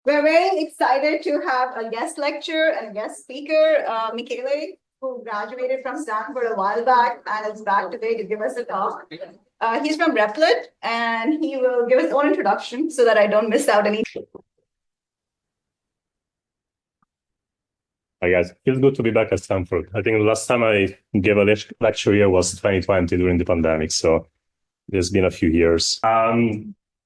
We're very excited to have a guest lecturer and a guest speaker, Michele, who graduated from Stanford a while back and is back today to give us a talk. He's from Replit, and he will give his own introduction so that I don't miss out any. Hi guys, feels good to be back at Stanford. I think the last time I gave a lecture here was 2020 during the pandemic, so there's been a few years.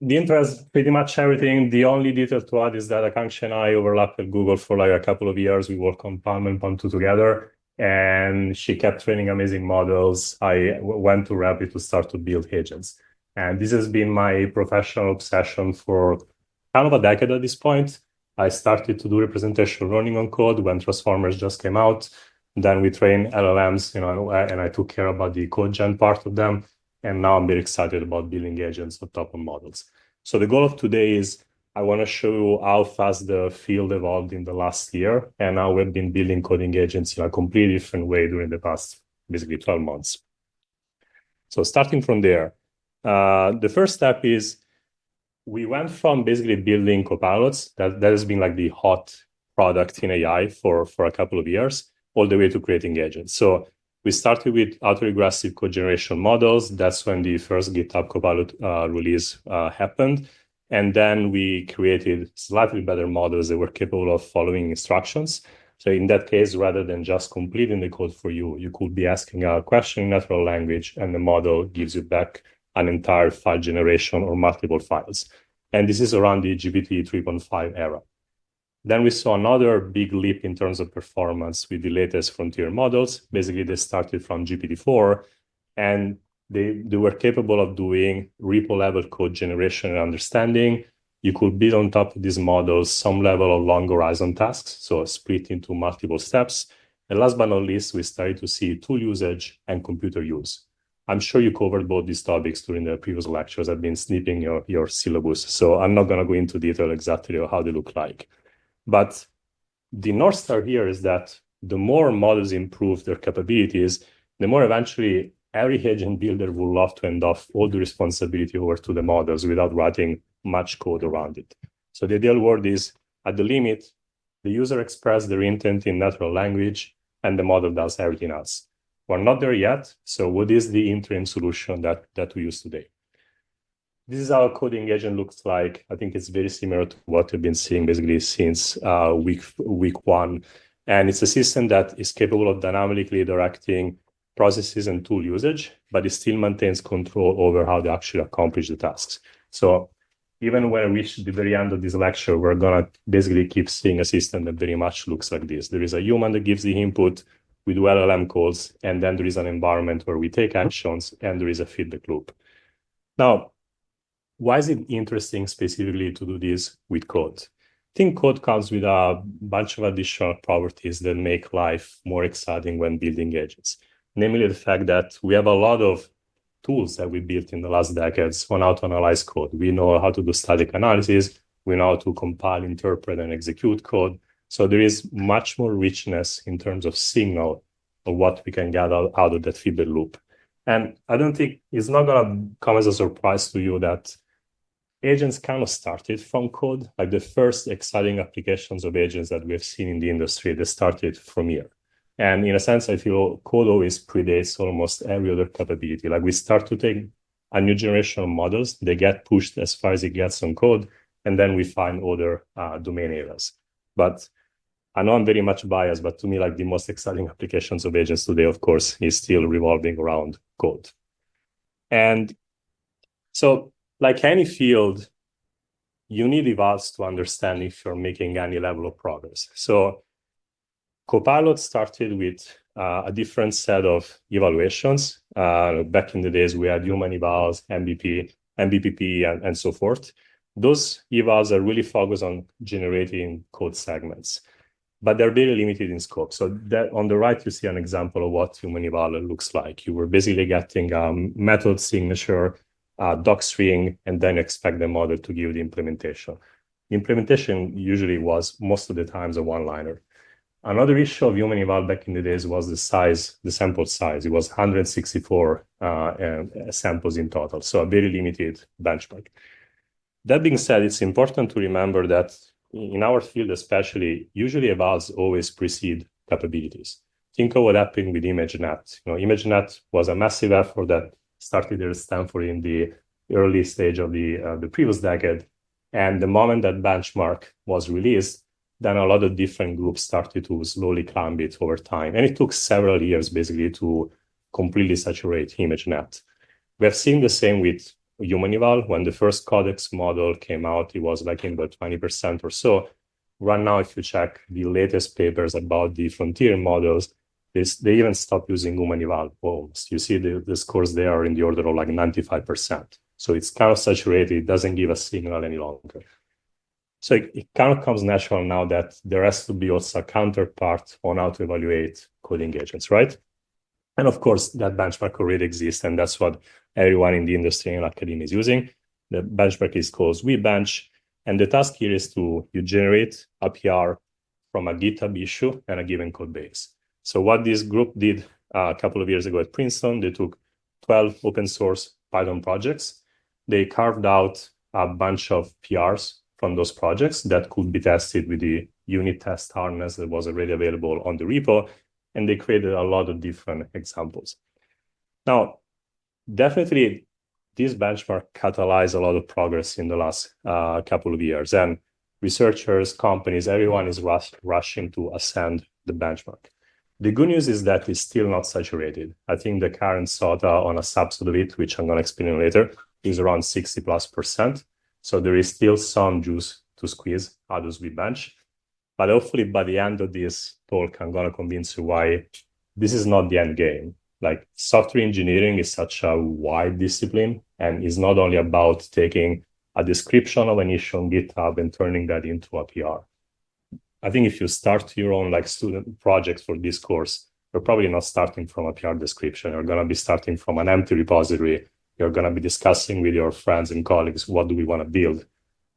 The intro has pretty much everything. The only detail to add is that Akanksha and I overlapped at Google for like a couple of years. We worked on Palm and Palm 2 together, and she kept training amazing models. I went to Rapid to start to build agents. And this has been my professional obsession for kind of a decade at this point. I started to do representation learning on code when transformers just came out. Then we trained LLMs, and I took care about the code gen part of them. And now I'm very excited about building agents on top of models. So the goal of today is I want to show you how fast the field evolved in the last year and how we've been building coding agents in a completely different way during the past basically 12 months. So starting from there, the first step is we went from basically building copilots, that has been like the hot product in AI for a couple of years, all the way to creating agents. So we started with autoregressive code generation models. That's when the first GitHub Copilot release happened. And then we created slightly better models that were capable of following instructions. So in that case, rather than just completing the code for you, you could be asking a question in natural language and the model gives you back an entire file generation or multiple files. And this is around the GPT 3.5 era. Then we saw another big leap in terms of performance with the latest frontier models. Basically, they started from GPT-4, and they were capable of doing repo-level code generation and understanding. You could build on top of these models some level of long horizon tasks, so split into multiple steps. And last but not least, we started to see tool usage and computer use. I'm sure you covered both these topics during the previous lectures. I've been snipping your syllabus, so I'm not going to go into detail exactly how they look like. But the North Star here is that the more models improve their capabilities, the more eventually every agent builder will love to hand off all the responsibility over to the models without writing much code around it. So the ideal world is, at the limit, the user expresses their intent in natural language and the model does everything else. We're not there yet. So what is the interim solution that we use today? This is how a coding agent looks like. I think it's very similar to what we've been seeing basically since week one. And it's a system that is capable of dynamically directing processes and tool usage, but it still maintains control over how they actually accomplish the tasks. So even when we reach the very end of this lecture, we're going to basically keep seeing a system that very much looks like this. There is a human that gives the input, we do LLM calls, and then there is an environment where we take actions, and there is a feedback loop. Now, why is it interesting specifically to do this with code? I think code comes with a bunch of additional properties that make life more exciting when building agents. Namely, the fact that we have a lot of tools that we built in the last decades on how to analyze code. We know how to do static analysis. We know how to compile, interpret, and execute code. So there is much more richness in terms of signal of what we can get out of that feedback loop. And I don't think it's not going to come as a surprise to you that agents kind of started from code. Like the first exciting applications of agents that we've seen in the industry, they started from here. And in a sense, I feel code always predates almost every other capability. Like we start to take a new generation of models, they get pushed as far as it gets on code, and then we find other domain areas. But I know I'm very much biased, but to me, like the most exciting applications of agents today, of course, is still revolving around code. And so like any field, you need evals to understand if you're making any level of progress. So Copilot started with a different set of evaluations. Back in the days, we had human evals, MVP, MVPP, and so forth. Those evals are really focused on generating code segments, but they're very limited in scope. So that on the right, you see an example of what human eval looks like. You were basically getting a method signature, doc string, and then expect the model to give the implementation. The implementation usually was most of the times a one-liner. Another issue of human eval back in the days was the size, the sample size. It was 164 samples in total, so a very limited benchmark. That being said, it's important to remember that in our field especially, usually evals always precede capabilities. Think of what happened with ImageNet. ImageNet was a massive effort that started at Stanford in the early stage of the previous decade. And the moment that benchmark was released, then a lot of different groups started to slowly climb it over time. And it took several years basically to completely saturate ImageNet. We have seen the same with human eval. When the first codex model came out, it was like in the 20% or so. Right now, if you check the latest papers about the frontier models, they even stopped using human eval almost. You see the scores there are in the order of like 95%. So it's kind of saturated. It doesn't give a signal any longer. So it kind of comes natural now that there has to be also a counterpart on how to evaluate coding agents, right? And of course, that benchmark already exists, and that's what everyone in the industry and academia is using. The benchmark is called WeBench, and the task here is you generate a PR from a GitHub issue and a given code base. So what this group did a couple of years ago at Princeton, they took 12 open source Python projects. They carved out a bunch of PRs from those projects that could be tested with the unit test harness that was already available on the repo. And they created a lot of different examples. Now, definitely, this benchmark catalyzed a lot of progress in the last couple of years. And researchers, companies, everyone is rushing to ascend the benchmark. The good news is that it's still not saturated. I think the current SOTA on a subset of it, which I'm going to explain later, is around 60+%. So there is still some juice to squeeze out of WeBench. But hopefully by the end of this talk, I'm going to convince you why this is not the end game. Like software engineering is such a wide discipline and is not only about taking a description of an issue on GitHub and turning that into a PR. I think if you start your own like student projects for this course, you're probably not starting from a PR description. You're going to be starting from an empty repository. You're going to be discussing with your friends and colleagues, what do we want to build?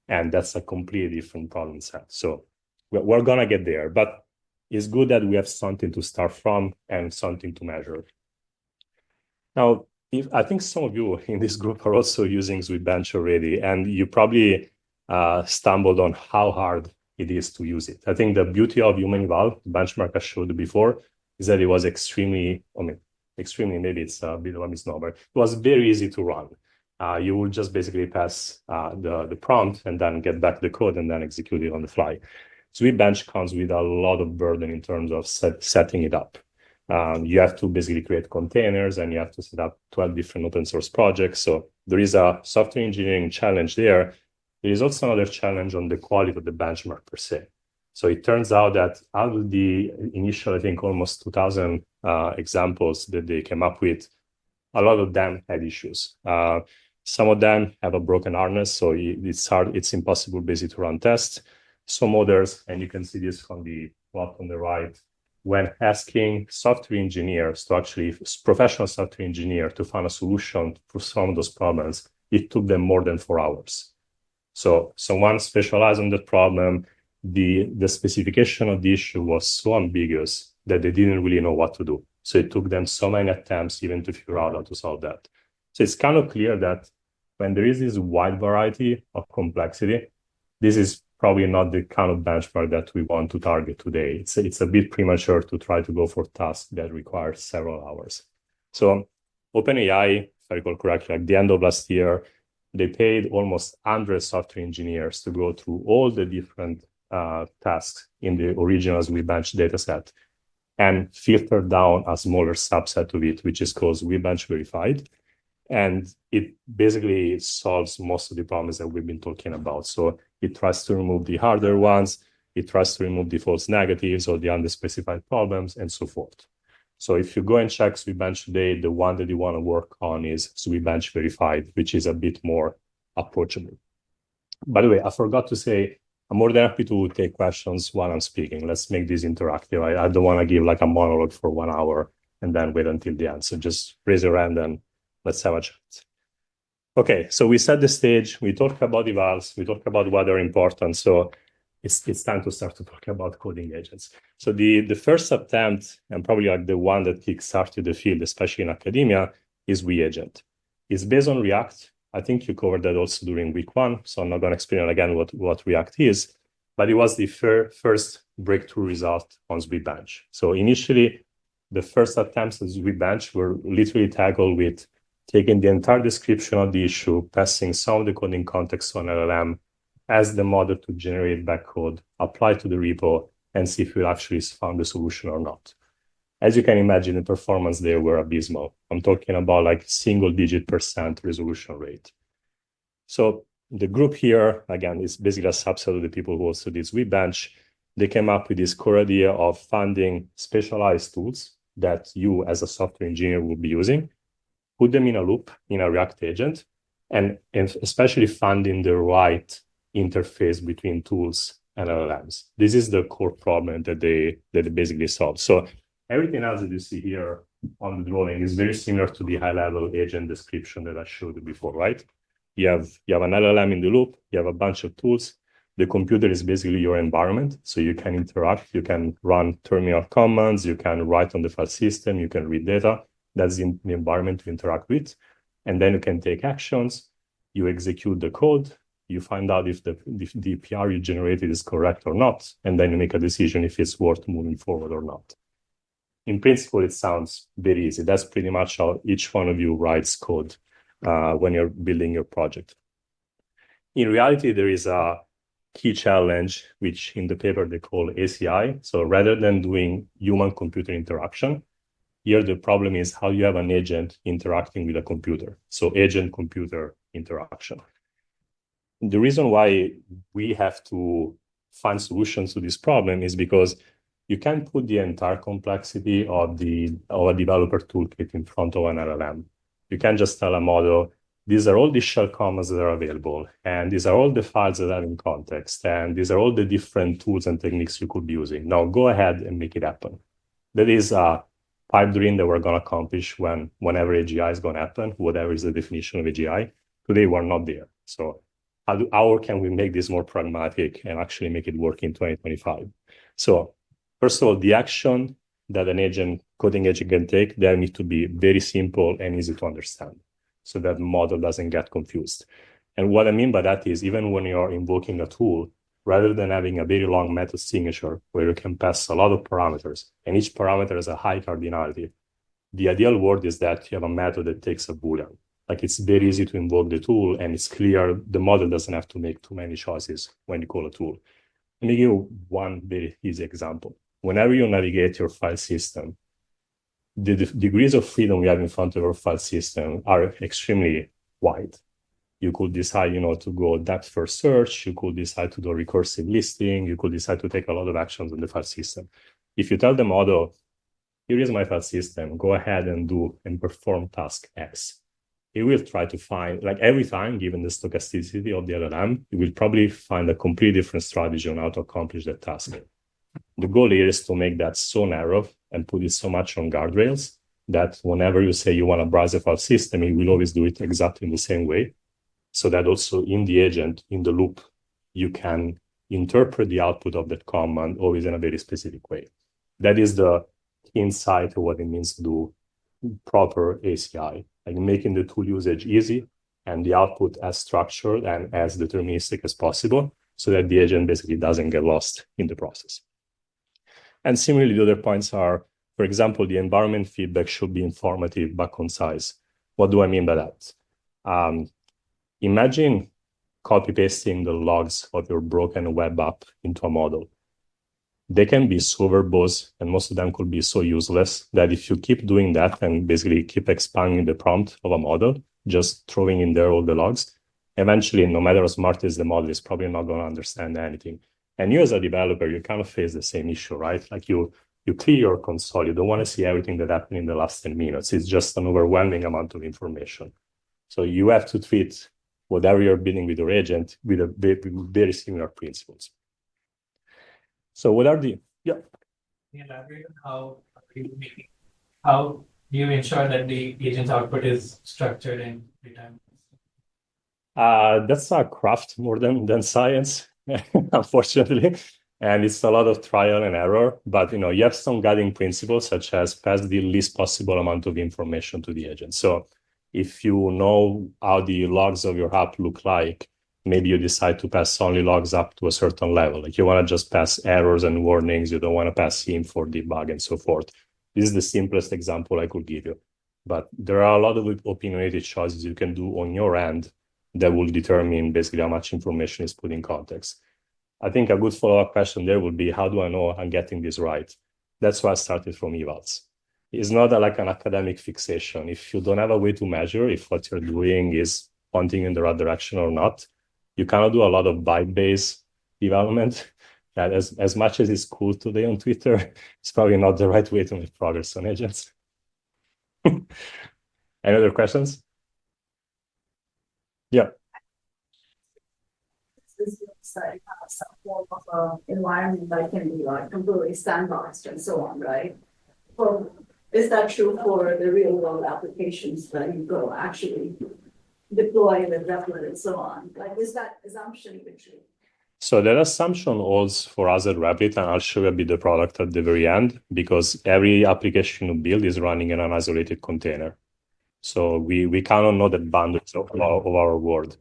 And that's a completely different problem set. So we're going to get there, but it's good that we have something to start from and something to measure. Now, I think some of you in this group are also using WeBench already, and you probably stumbled on how hard it is to use it. I think the beauty of human eval, benchmark I showed you before, is that it was extremely, maybe it's a bit of a misnomer. It was very easy to run. You will just basically pass the prompt and then get back the code and then execute it on the fly. So WeBench comes with a lot of burden in terms of setting it up. You have to basically create containers and you have to set up 12 different open source projects. So there is a software engineering challenge there. There is also another challenge on the quality of the benchmark per se. So it turns out that out of the initial, I think, almost 2,000 examples that they came up with, a lot of them had issues. Some of them have a broken harness, so it's impossible basically to run tests. Some others, and you can see this from the plot on the right, when asking software engineers to actually, professional software engineer to find a solution for some of those problems, it took them more than 4 hours. So someone specialized on that problem, the specification of the issue was so ambiguous that they didn't really know what to do. So it took them so many attempts even to figure out how to solve that. So it's kind of clear that when there is this wide variety of complexity, this is probably not the kind of benchmark that we want to target today. It's a bit premature to try to go for tasks that require several hours. So OpenAI, if I recall correctly, at the end of last year, they paid almost 100 software engineers to go through all the different tasks in the original WeBench dataset and filter down a smaller subset of it, which is called WeBench Verified. And it basically solves most of the problems that we've been talking about. So it tries to remove the harder ones, it tries to remove the false negatives or the unspecified problems, and so forth. So if you go and check WeBench today, the one that you want to work on is WeBench Verified, which is a bit more approachable. By the way, I forgot to say, I'm more than happy to take questions while I'm speaking. Let's make this interactive. I don't want to give like a monologue for 1 hour and then wait until the end. So just raise your hand and let's have a chat. Okay, so we set the stage. We talked about evals. We talked about why they're important. So it's time to start to talk about coding agents. So the first attempt, and probably like the one that kickstarted the field, especially in academia, is WeAgent. It's based on React. I think you covered that also during week 1. So I'm not going to explain again what React is. but it was the first breakthrough result on SweetBench. So initially, the first attempts at SweetBench were literally tackled with taking the entire description of the issue, passing some of the coding context on LLM, as the model to generate backcode, apply to the repo, and see if we actually found the solution or not. As you can imagine, the performance there were abysmal. I'm talking about like single-digit % resolution rate. So the group here, again, is basically a subset of the people who also did SweetBench. They came up with this core idea of finding specialized tools that you as a software engineer will be using, put them in a loop in a React agent, and especially finding the right interface between tools and LLMs. This is the core problem that they basically solve. So everything else that you see here on the drawing is very similar to the high-level agent description that I showed you before, right? You have an LLM in the loop, you have a bunch of tools. The computer is basically your environment, so you can interact, you can run terminal commands, you can write on the file system, you can read data. That's the environment to interact with. And then you can take actions, you execute the code, you find out if the PR you generated is correct or not, and then you make a decision if it's worth moving forward or not. In principle, it sounds very easy. That's pretty much how each one of you writes code when you're building your project. In reality, there is a key challenge, which in the paper they call ACI. So rather than doing human-computer interaction, here the problem is how you have an agent interacting with a computer. So agent-computer interaction. The reason why we have to find solutions to this problem is because you can't put the entire complexity of a developer toolkit in front of an LLM. You can't just tell a model, these are all the shell commands that are available, and these are all the files that are in context, and these are all the different tools and techniques you could be using. Now go ahead and make it happen. That is a pipe dream that we're going to accomplish whenever AGI is going to happen, whatever is the definition of AGI. Today, we're not there. So how can we make this more pragmatic and actually make it work in 2025? So first of all, the action that an coding agent can take, they need to be very simple and easy to understand so that the model doesn't get confused. And what I mean by that is even when you're invoking a tool, rather than having a very long method signature where you can pass a lot of parameters and each parameter has a high cardinality, the ideal world is that you have a method that takes a Boolean. Like it's very easy to invoke the tool and it's clear the model doesn't have to make too many choices when you call a tool. Let me give you one very easy example. Whenever you navigate your file system, the degrees of freedom you have in front of your file system are extremely wide. You could decide, to go depth first search. You could decide to do recursive listing. You could decide to take a lot of actions on the file system. If you tell the model, here is my file system, go ahead and do and perform task X. It will try to find, like every time, given the stochasticity of the LLM, it will probably find a completely different strategy on how to accomplish that task. The goal here is to make that so narrow and put it so much on guardrails that whenever you say you want to browse a file system, it will always do it exactly in the same way. So that also in the agent, in the loop, you can interpret the output of that command always in a very specific way. That is the insight of what it means to do proper ACI, like making the tool usage easy and the output as structured and as deterministic as possible so that the agent basically doesn't get lost in the process. And similarly, the other points are, for example, the environment feedback should be informative but concise. What do I mean by that? Imagine copy-pasting the logs of your broken web app into a model. They can be so verbose, and most of them could be so useless that if you keep doing that and basically keep expanding the prompt of a model, just throwing in there all the logs, eventually, no matter how smart is the model, it's probably not going to understand anything. And you as a developer, you kind of face the same issue, right? Like you clear your console, you don't want to see everything that happened in the last 10 minutes. It's just an overwhelming amount of information. So you have to treat whatever you're building with your agent with a very similar principles. So what are the, yeah. Can you elaborate on how do you ensure that the agent's output is structured and retiming? That's a craft more than science, unfortunately. And it's a lot of trial and error, but you have some guiding principles such as pass the least possible amount of information to the agent. So if you know how the logs of your app look like, maybe you decide to pass only logs up to a certain level. Like you want to just pass errors and warnings. You don't want to pass him for debug and so forth. This is the simplest example I could give you. But there are a lot of opinionated choices you can do on your end that will determine basically how much information is put in context. I think a good follow-up question there would be, how do I know I'm getting this right? That's why I started from evals. It's not like an academic fixation. If you don't have a way to measure if what you're doing is pointing in the right direction or not, you cannot do a lot of byte-based development. That as much as it's cool today on Twitter, it's probably not the right way to make progress on agents. Any other questions? Yeah. This looks like some form of environment that can be like completely sandboxed and so on, right? Well, is that true for the real world applications that you go actually deploy with Replit and so on? Like, is that assumption even true? So that assumption holds for us at Replit, and I'll show you a bit the product at the very end, because every application you build is running in an isolated container. So we cannot know the boundaries of our world.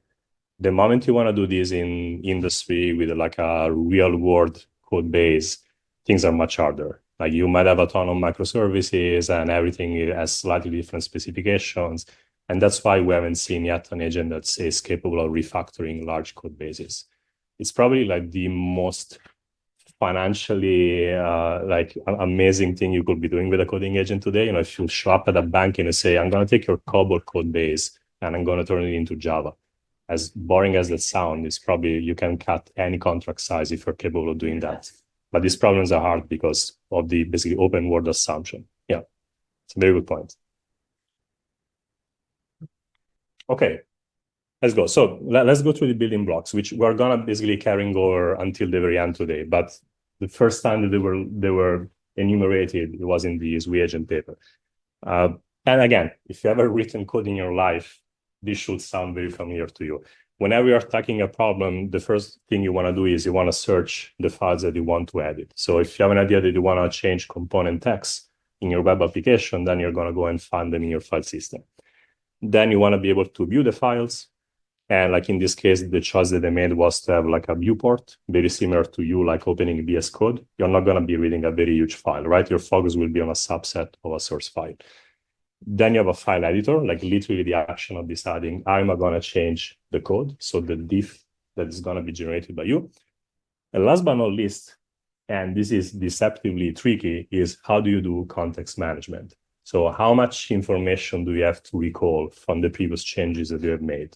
The moment you want to do this in industry with like a real world code base, things are much harder. Like you might have a ton of microservices and everything has slightly different specifications. And that's why we haven't seen yet an agent that is capable of refactoring large code bases. It's probably like the most financially like amazing thing you could be doing with a coding agent today. You know, if you show up at a bank and you say, I'm going to take your COBOL code base and I'm going to turn it into Java. As boring as that sounds, it's probably you can cut any contract size if you're capable of doing that. But these problems are hard because of the basically open world assumption. Yeah, it's a very good point. Okay, let's go. So let's go through the building blocks, which we're gonna basically carrying over until the very end today. But the first time that they were enumerated, it was in the SWE agent paper. And again, if you ever written code in your life, this should sound very familiar to you. Whenever you're attacking a problem, the first thing you want to do is you want to search the files that you want to edit. So if you have an idea that you want to change component text in your web application, then you're going to go and find them in your file system. Then you want to be able to view the files. And like in this case, the choice that they made was to have like a viewport, very similar to you, like opening VS Code. You're not going to be reading a very huge file, right? Your focus will be on a subset of a source file. Then you have a file editor, like literally the action of deciding, I'm going to change the code. So the diff that is going to be generated by you. And last but not least, and this is deceptively tricky, is how do you do context management? So how much information do you have to recall from the previous changes that you have made?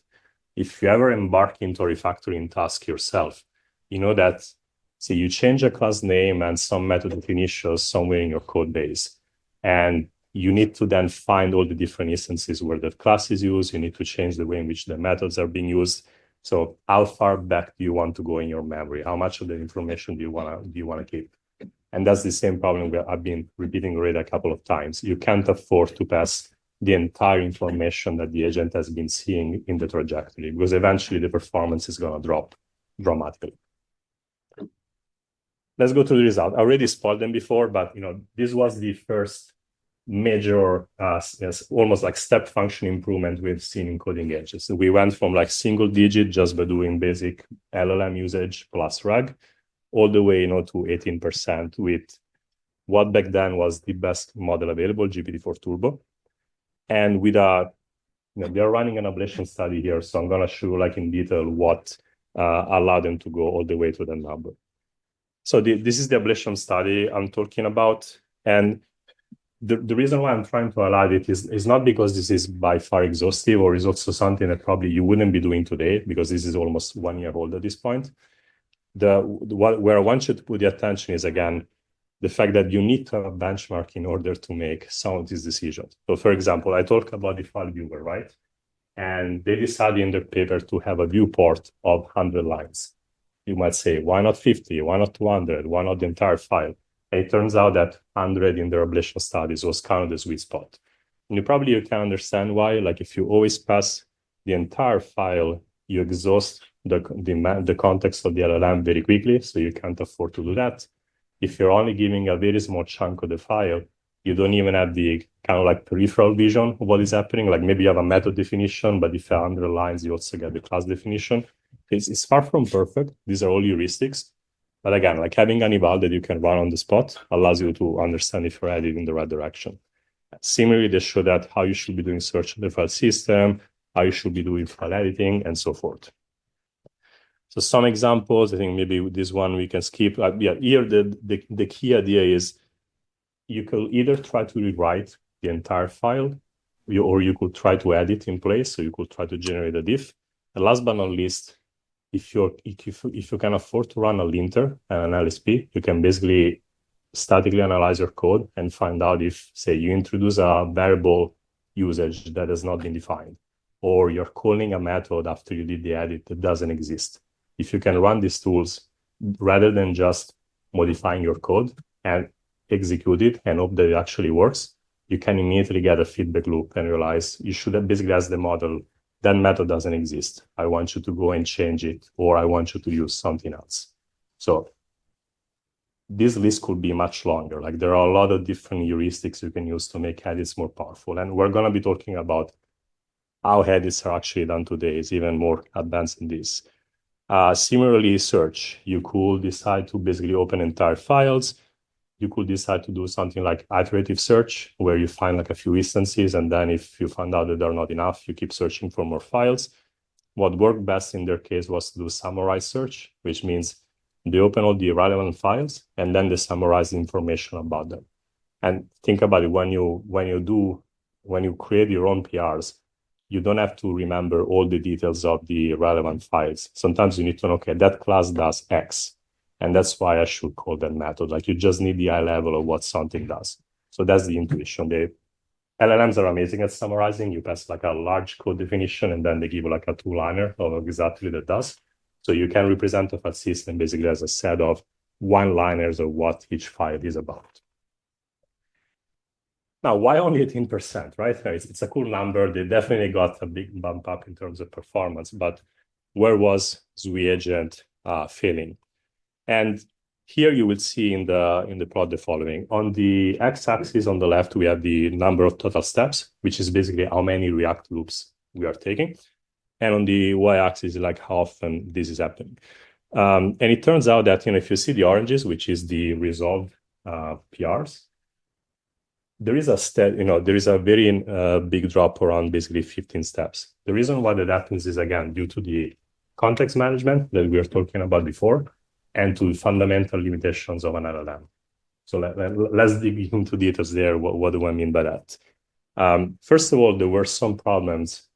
If you ever embark into a refactoring task yourself, you know that, say, you change a class name and some method definitions somewhere in your code base. And you need to then find all the different instances where that class is used. You need to change the way in which the methods are being used. So how far back do you want to go in your memory? How much of the information do you want to keep? And that's the same problem that I've been repeating already a couple of times. You can't afford to pass the entire information that the agent has been seeing in the trajectory, because eventually the performance is going to drop dramatically. Let's go to the result. I already spoiled them before, but this was the first major, almost like step function improvement we've seen in coding agents. So we went from like single digit just by doing basic LLM usage plus RAG, all the way, to 18% with what back then was the best model available, GPT-4 Turbo. And with they're running an ablation study here, so I'm gonna show like in detail what allowed them to go all the way to the number. So this is the ablation study I'm talking about, and the reason why I'm trying to highlight it is not because this is by far exhaustive, or is also something that probably you wouldn't be doing today, because this is almost 1 year old at this point. Where I want you to put the attention is, again, the fact that you need to have a benchmark in order to make some of these decisions. So for example, I talked about the file viewer, right? And they decided in their paper to have a viewport of 100 lines. You might say, why not 50? Why not 200? Why not the entire file? And it turns out that 100 in their ablation studies was kind of the sweet spot. And you can understand why. Like if you always pass the entire file, you exhaust the context of the LLM very quickly, so you can't afford to do that. If you're only giving a very small chunk of the file, you don't even have the kind of like peripheral vision of what is happening. Like maybe you have a method definition, but if you have 100 lines, you also get the class definition. It's far from perfect. These are all heuristics. But again, like having an eval that you can run on the spot allows you to understand if you're headed in the right direction. Similarly, they show that how you should be doing search on the file system, how you should be doing file editing, and so forth. So some examples, I think maybe this one we can skip. Yeah, here the key idea is you could either try to rewrite the entire file, or you could try to edit in place. So you could try to generate a diff. And last but not least, if you can afford to run a linter and an LSP, you can basically statically analyze your code and find out if, say, you introduce a variable usage that has not been defined, or you're calling a method after you did the edit that doesn't exist. If you can run these tools rather than just modifying your code and execute it and hope that it actually works, you can immediately get a feedback loop and realize you should have basically asked the model, that method doesn't exist. I want you to go and change it, or I want you to use something else. So this list could be much longer. Like there are a lot of different heuristics you can use to make edits more powerful. And we're going to be talking about how edits are actually done today. It's even more advanced in this. Similarly, search. You could decide to basically open entire files. You could decide to do something like iterative search, where you find like a few instances, and then if you find out that they're not enough, you keep searching for more files. What worked best in their case was to do summarize search, which means they open all the relevant files and then they summarize the information about them. And think about it, when you create your own PRs, you don't have to remember all the details of the relevant files. Sometimes you need to know, okay, that class does X, and that's why I should call that method. Like you just need the high level of what something does. So that's the intuition. The LLMs are amazing at summarizing. You pass like a large code definition, and then they give you like a two-liner of exactly that does. So you can represent a file system basically as a set of one-liners of what each file is about. Now, why only 18%, right? It's a cool number. They definitely got a big bump up in terms of performance, but where was Zui agent failing? And here you will see in the plot the following. On the x-axis on the left, we have the number of total steps, which is basically how many React loops we are taking. And on the y-axis, like how often this is happening. And it turns out that, if you see the oranges, which is the resolved PRs, there is a very big drop around basically 15 steps. The reason why that happens is, again, due to the context management that we were talking about before, and to fundamental limitations of an LLM. So let's dig into details there. What do I mean by that? First of all, there were some problems,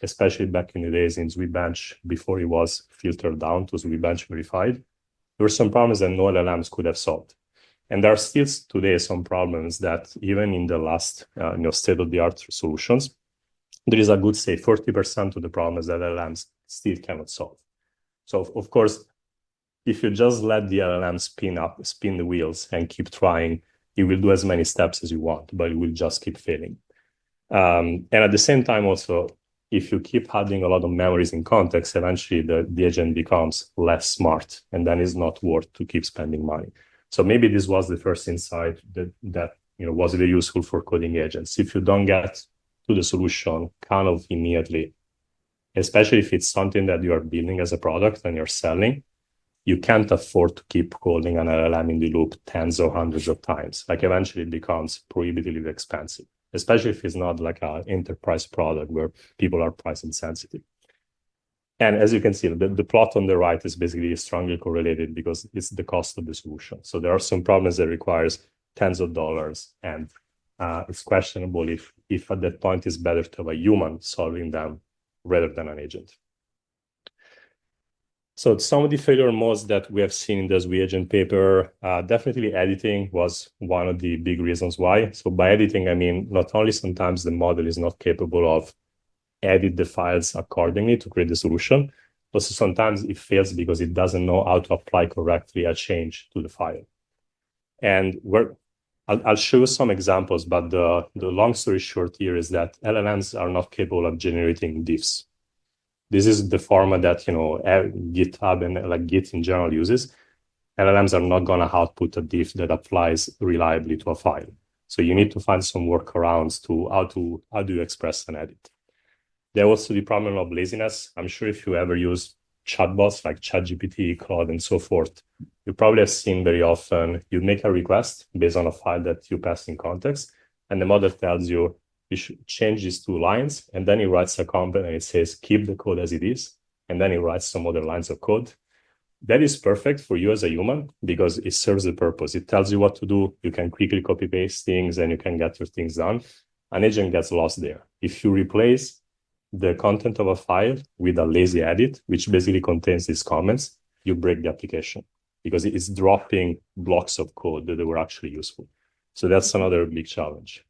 especially back in the days in ZuiBench, before it was filtered down to ZuiBench verified. There were some problems that no LLMs could have solved. And there are still today some problems that even in the last state-of-the-art solutions, there is a good, say, 40% of the problems that LLMs still cannot solve. So of course, if you just let the LLM spin the wheels and keep trying, it will do as many steps as you want, but it will just keep failing. And at the same time, also, if you keep adding a lot of memories in context, eventually the agent becomes less smart, and then it's not worth to keep spending money. So maybe this was the first insight that was very useful for coding agents. If you don't get to the solution kind of immediately, especially if it's something that you are building as a product and you're selling, you can't afford to keep calling an LLM in the loop tens or hundreds of times. Like eventually it becomes prohibitively expensive, especially if it's not like an enterprise product where people are price insensitive. And as you can see, the plot on the right is basically strongly correlated because it's the cost of the solution. So there are some problems that requires tens of dollars, and it's questionable if at that point it's better to have a human solving them rather than an agent. So some of the failure modes that we have seen in the Zui agent paper, definitely editing was one of the big reasons why. So by editing, I mean, not only sometimes the model is not capable of edit the files accordingly to create the solution, but sometimes it fails because it doesn't know how to apply correctly a change to the file. And I'll show you some examples, but the long story short here is that LLMs are not capable of generating diffs. This is the format that GitHub and like Git in general uses. LLMs are not going to output a diff that applies reliably to a file. So you need to find some workarounds to how do you express an edit. There also the problem of laziness. I'm sure if you ever use chatbots like ChatGPT, Claude, and so forth, you probably have seen very often you make a request based on a file that you pass in context, and the model tells you should change these 2 lines, and then it writes a comment and it says keep the code as it is, and then it writes some other lines of code. That is perfect for you as a human because it serves the purpose. It tells you what to do. You can quickly copy paste things and you can get your things done. An agent gets lost there. If you replace the content of a file with a lazy edit, which basically contains these comments, you break the application because it's dropping blocks of code that were actually useful. So that's another big challenge.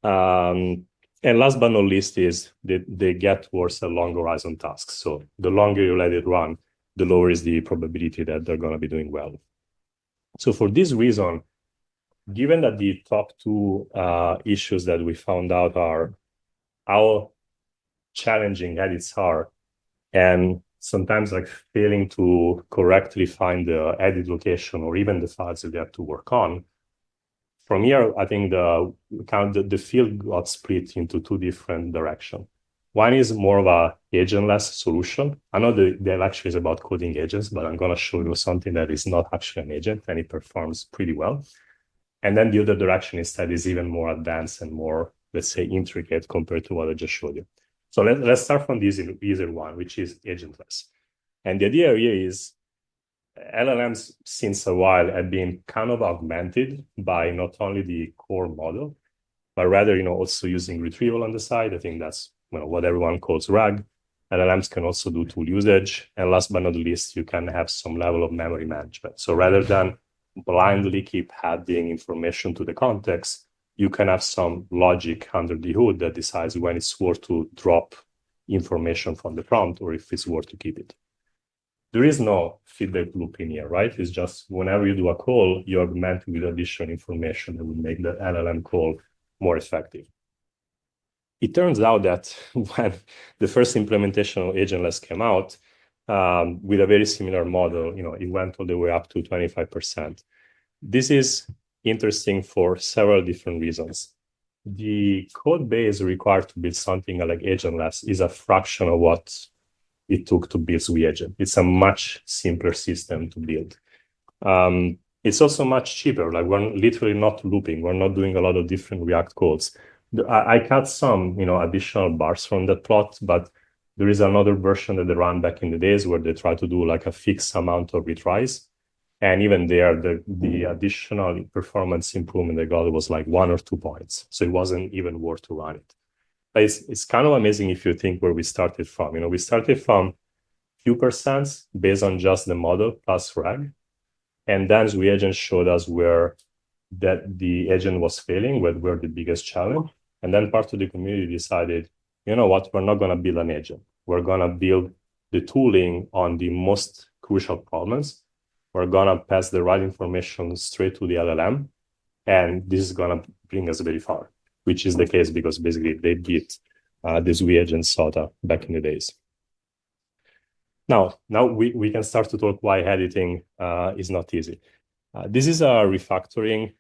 And last but not least is they get towards a long horizon task. So the longer you let it run, the lower is the probability that they're going to be doing well. So for this reason, given that the top 2 issues that we found out are how challenging edits are, and sometimes like failing to correctly find the edit location or even the files that you have to work on, from here, I think the field got split into 2 different directions. One is more of a agentless solution. I know the lecture is about coding agents, but I'm going to show you something that is not actually an agent and it performs pretty well. And then the other direction instead is even more advanced and more, let's say, intricate compared to what I just showed you. So let's start from the easier one, which is agentless. And the idea here is LLMs since a while have been kind of augmented by not only the core model, but rather, also using retrieval on the side. I think that's what everyone calls RAG. LLMs can also do tool usage. And last but not least, you can have some level of memory management. So rather than blindly keep adding information to the context, you can have some logic under the hood that decides when it's worth to drop information from the prompt or if it's worth to keep it. There is no feedback loop in here, right? It's just whenever you do a call, you augment with additional information that will make the LLM call more effective. It turns out that when the first implementation of agentless came out, with a very similar model, it went all the way up to 25%. This is interesting for several different reasons. The code base required to build something like agentless is a fraction of what it took to build SWE-agent. It's a much simpler system to build. It's also much cheaper. Like we're literally not looping. We're not doing a lot of different React codes. I cut some, additional bars from that plot, but there is another version that they ran back in the days where they try to do like a fixed amount of retries. And even there, the additional performance improvement they got was like 1 or 2 points. So it wasn't even worth to run it. But it's kind of amazing if you think where we started from. We started from few percents based on just the model plus RAG. And then the agent showed us where that the agent was failing, where the biggest challenge. And then part of the community decided, you know what, we're not going to build an agent. We're going to build the tooling on the most crucial problems. We're going to pass the right information straight to the LLM. And this is going to bring us very far, which is the case because basically they beat the SWE agent SOTA back in the days. Now we can start to talk why editing is not easy. This is a refactoring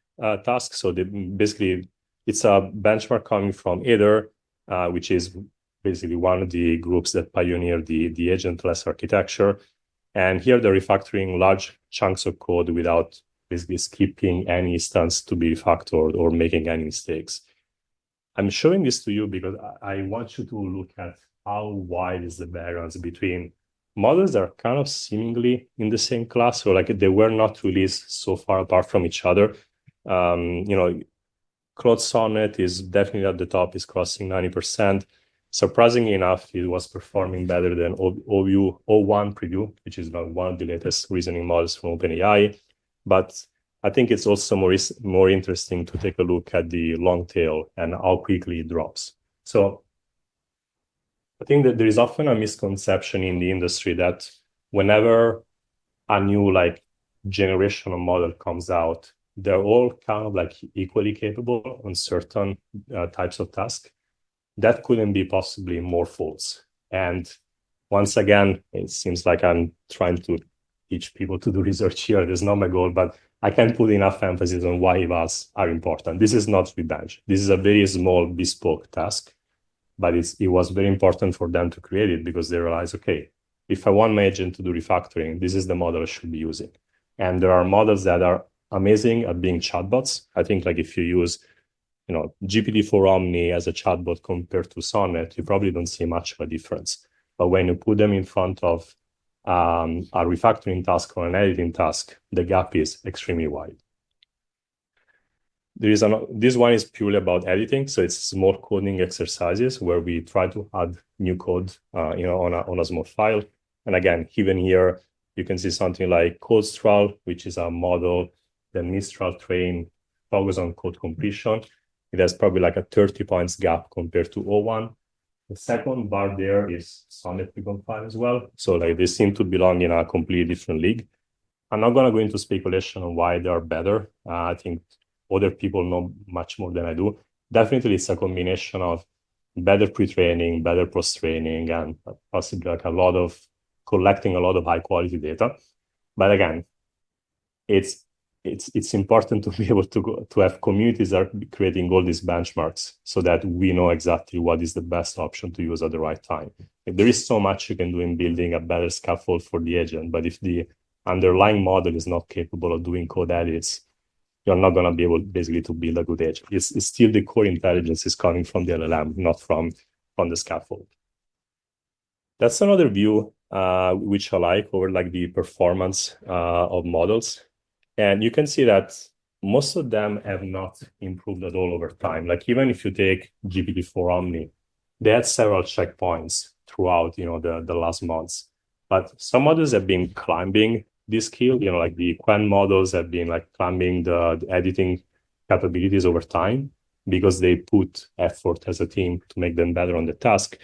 task. So basically, it's a benchmark coming from Either, which is basically one of the groups that pioneered the agentless architecture. And here they're refactoring large chunks of code without basically skipping any instance to be refactored or making any mistakes. I'm showing this to you because I want you to look at how wide is the variance between models that are kind of seemingly in the same class, or like they were not released so far apart from each other. Claude Sonnet is definitely at the top, is crossing 90%. Surprisingly enough, it was performing better than O1 Preview, which is one of the latest reasoning models from OpenAI. But I think it's also more interesting to take a look at the long tail and how quickly it drops. So I think that there is often a misconception in the industry that whenever a new generational model comes out, they're all kind of equally capable on certain types of tasks. That couldn't be possibly more false. And once again, it seems like I'm trying to teach people to do research here. That's not my goal, but I can't put enough emphasis on why evals are important. This is not revenge. This is a very small bespoke task, but it was very important for them to create it because they realized, okay, if I want my agent to do refactoring, this is the model I should be using. And there are models that are amazing at being chatbots. I think like if you use, GPT-4 Omni as a chatbot compared to Sonnet, you probably don't see much of a difference. But when you put them in front of a refactoring task or an editing task, the gap is extremely wide. This one is purely about editing, so it's small coding exercises where we try to add new code, on a small file. And again, even here, you can see something like CodeStral, which is a model that Mistral train focus on code completion. It has probably like a 30 points gap compared to O1. The second bar there is Sonnet precompiled as well. So like they seem to belong in a completely different league. I'm not going to go into speculation on why they are better. I think other people know much more than I do. Definitely, it's a combination of better pre-training, better post-training, and possibly like collecting a lot of high-quality data. But again, it's important to be able to have communities that are creating all these benchmarks so that we know exactly what is the best option to use at the right time. There is so much you can do in building a better scaffold for the agent, but if the underlying model is not capable of doing code edits, you're not going to be able basically to build a good agent. It's still the core intelligence is coming from the LLM, not from the scaffold. That's another view which I like over like the performance of models. And you can see that most of them have not improved at all over time. Like even if you take GPT-4 Omni, they had several checkpoints throughout, the last months. But some models have been climbing this skill, like the Quen models have been like climbing the editing capabilities over time because they put effort as a team to make them better on the task.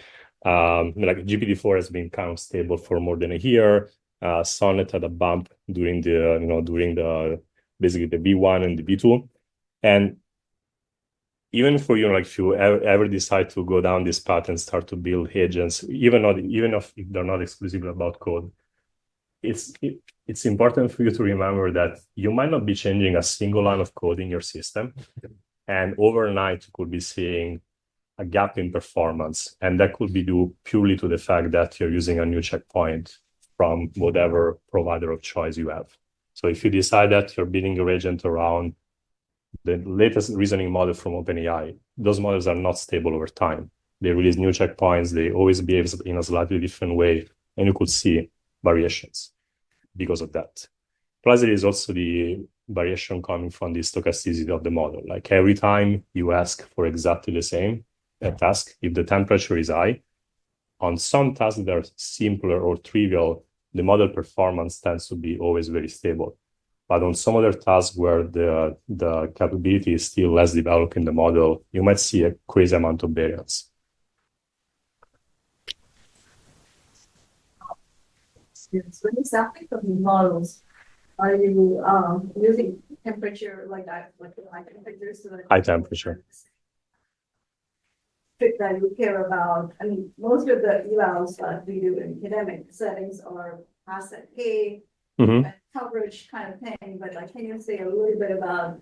Like GPT-4 has been kind of stable for more than a year. Sonnet had a bump during basically the V1 and the V2. And even for like if you ever decide to go down this path and start to build agents, even if they're not exclusively about code, it's important for you to remember that you might not be changing a single line of code in your system, and overnight you could be seeing a gap in performance, and that could be due purely to the fact that you're using a new checkpoint from whatever provider of choice you have. So if you decide that you're building your agent around the latest reasoning model from OpenAI, those models are not stable over time. They release new checkpoints, they always behave in a slightly different way, and you could see variations because of that. Plus, there is also the variation coming from the stochasticity of the model. Like every time you ask for exactly the same task, if the temperature is high, on some tasks that are simpler or trivial, the model performance tends to be always very stable. But on some other tasks where the capability is still less developed in the model, you might see a crazy amount of variance. Yes. When you're sampling from the models, are you using temperature like that, like high temperatures? So that High temperature. That you care about? I mean, most of the evals that we do in academic settings are asset K, and coverage kind of thing, but like, can you say a little bit about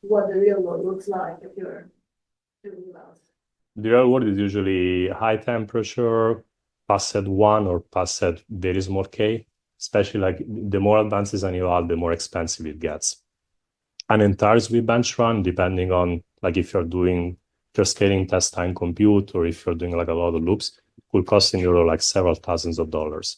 what the real world looks like if you're doing evals? The real world is usually high temperature, pass at 1 or pass at very small K, especially like the more advanced an eval, the more expensive it gets. An entire sweep bench run, depending on like if you're scaling test time compute or if you're doing like a lot of loops, will cost in euro like several thousands of dollars.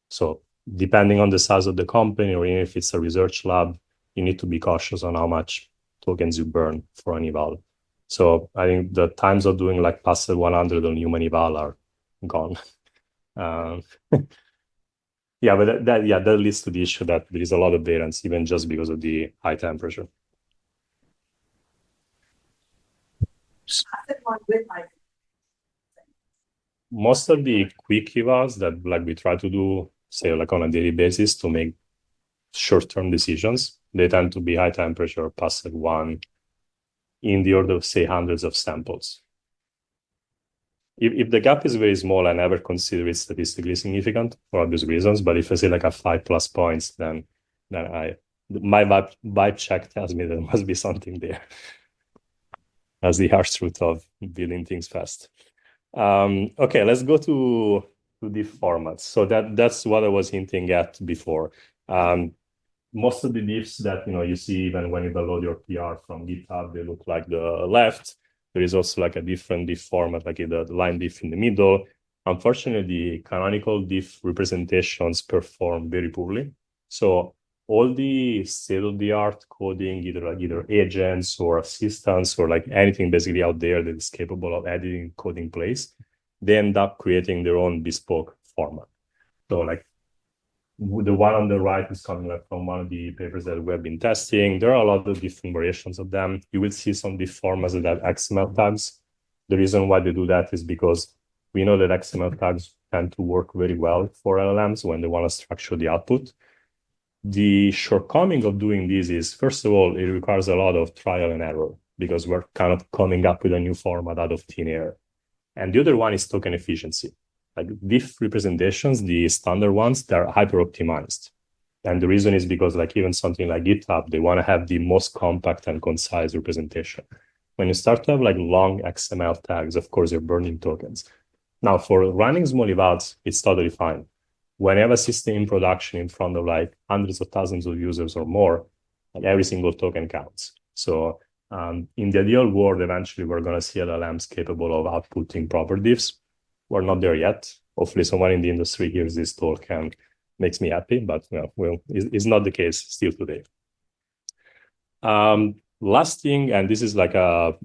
So depending on the size of the company or even if it's a research lab, you need to be cautious on how much tokens you burn for an eval. So I think the times of doing like past 100 on human eval are gone. Yeah, but that leads to the issue that there is a lot of variance, even just because of the high temperature. Most of the quick evals that like we try to do, say like on a daily basis to make short-term decisions, they tend to be high temperature, past 1, in the order of say hundreds of samples. If the gap is very small, I never consider it statistically significant for obvious reasons. But if I say like a 5+ points, then my vibe check tells me there must be something there. That's the harsh truth of building things fast. Okay, let's go to to diff formats. So that's what I was hinting at before. Most of the diffs that you see even when you download your PR from GitHub, they look like the left. There is also like a different diff format, like the line diff in the middle. Unfortunately, the canonical diff representations perform very poorly. So all the state-of-the-art coding, either agents or assistants or like anything basically out there that is capable of editing code in place, they end up creating their own bespoke format. So like the one on the right is coming up from one of the papers that we have been testing. There are a lot of different variations of them. You will see some diff formats that have XML tags. The reason why they do that is because we know that XML tags tend to work very well for LLMs when they want to structure the output. The shortcoming of doing this is, first of all, it requires a lot of trial and error because we're kind of coming up with a new format out of thin air. And the other one is token efficiency. Like diff representations, the standard ones, they're hyper optimized. And the reason is because like even something like GitHub, they want to have the most compact and concise representation. When you start to have like long XML tags, of course, you're burning tokens. Now for running small evals, it's totally fine. When you have a system in production in front of like hundreds of thousands of users or more, like every single token counts. So in the ideal world, eventually we're going to see LLMs capable of outputting proper diffs. We're not there yet. Hopefully someone in the industry hears this talk and makes me happy, but it's not the case still today. Last thing, and this is like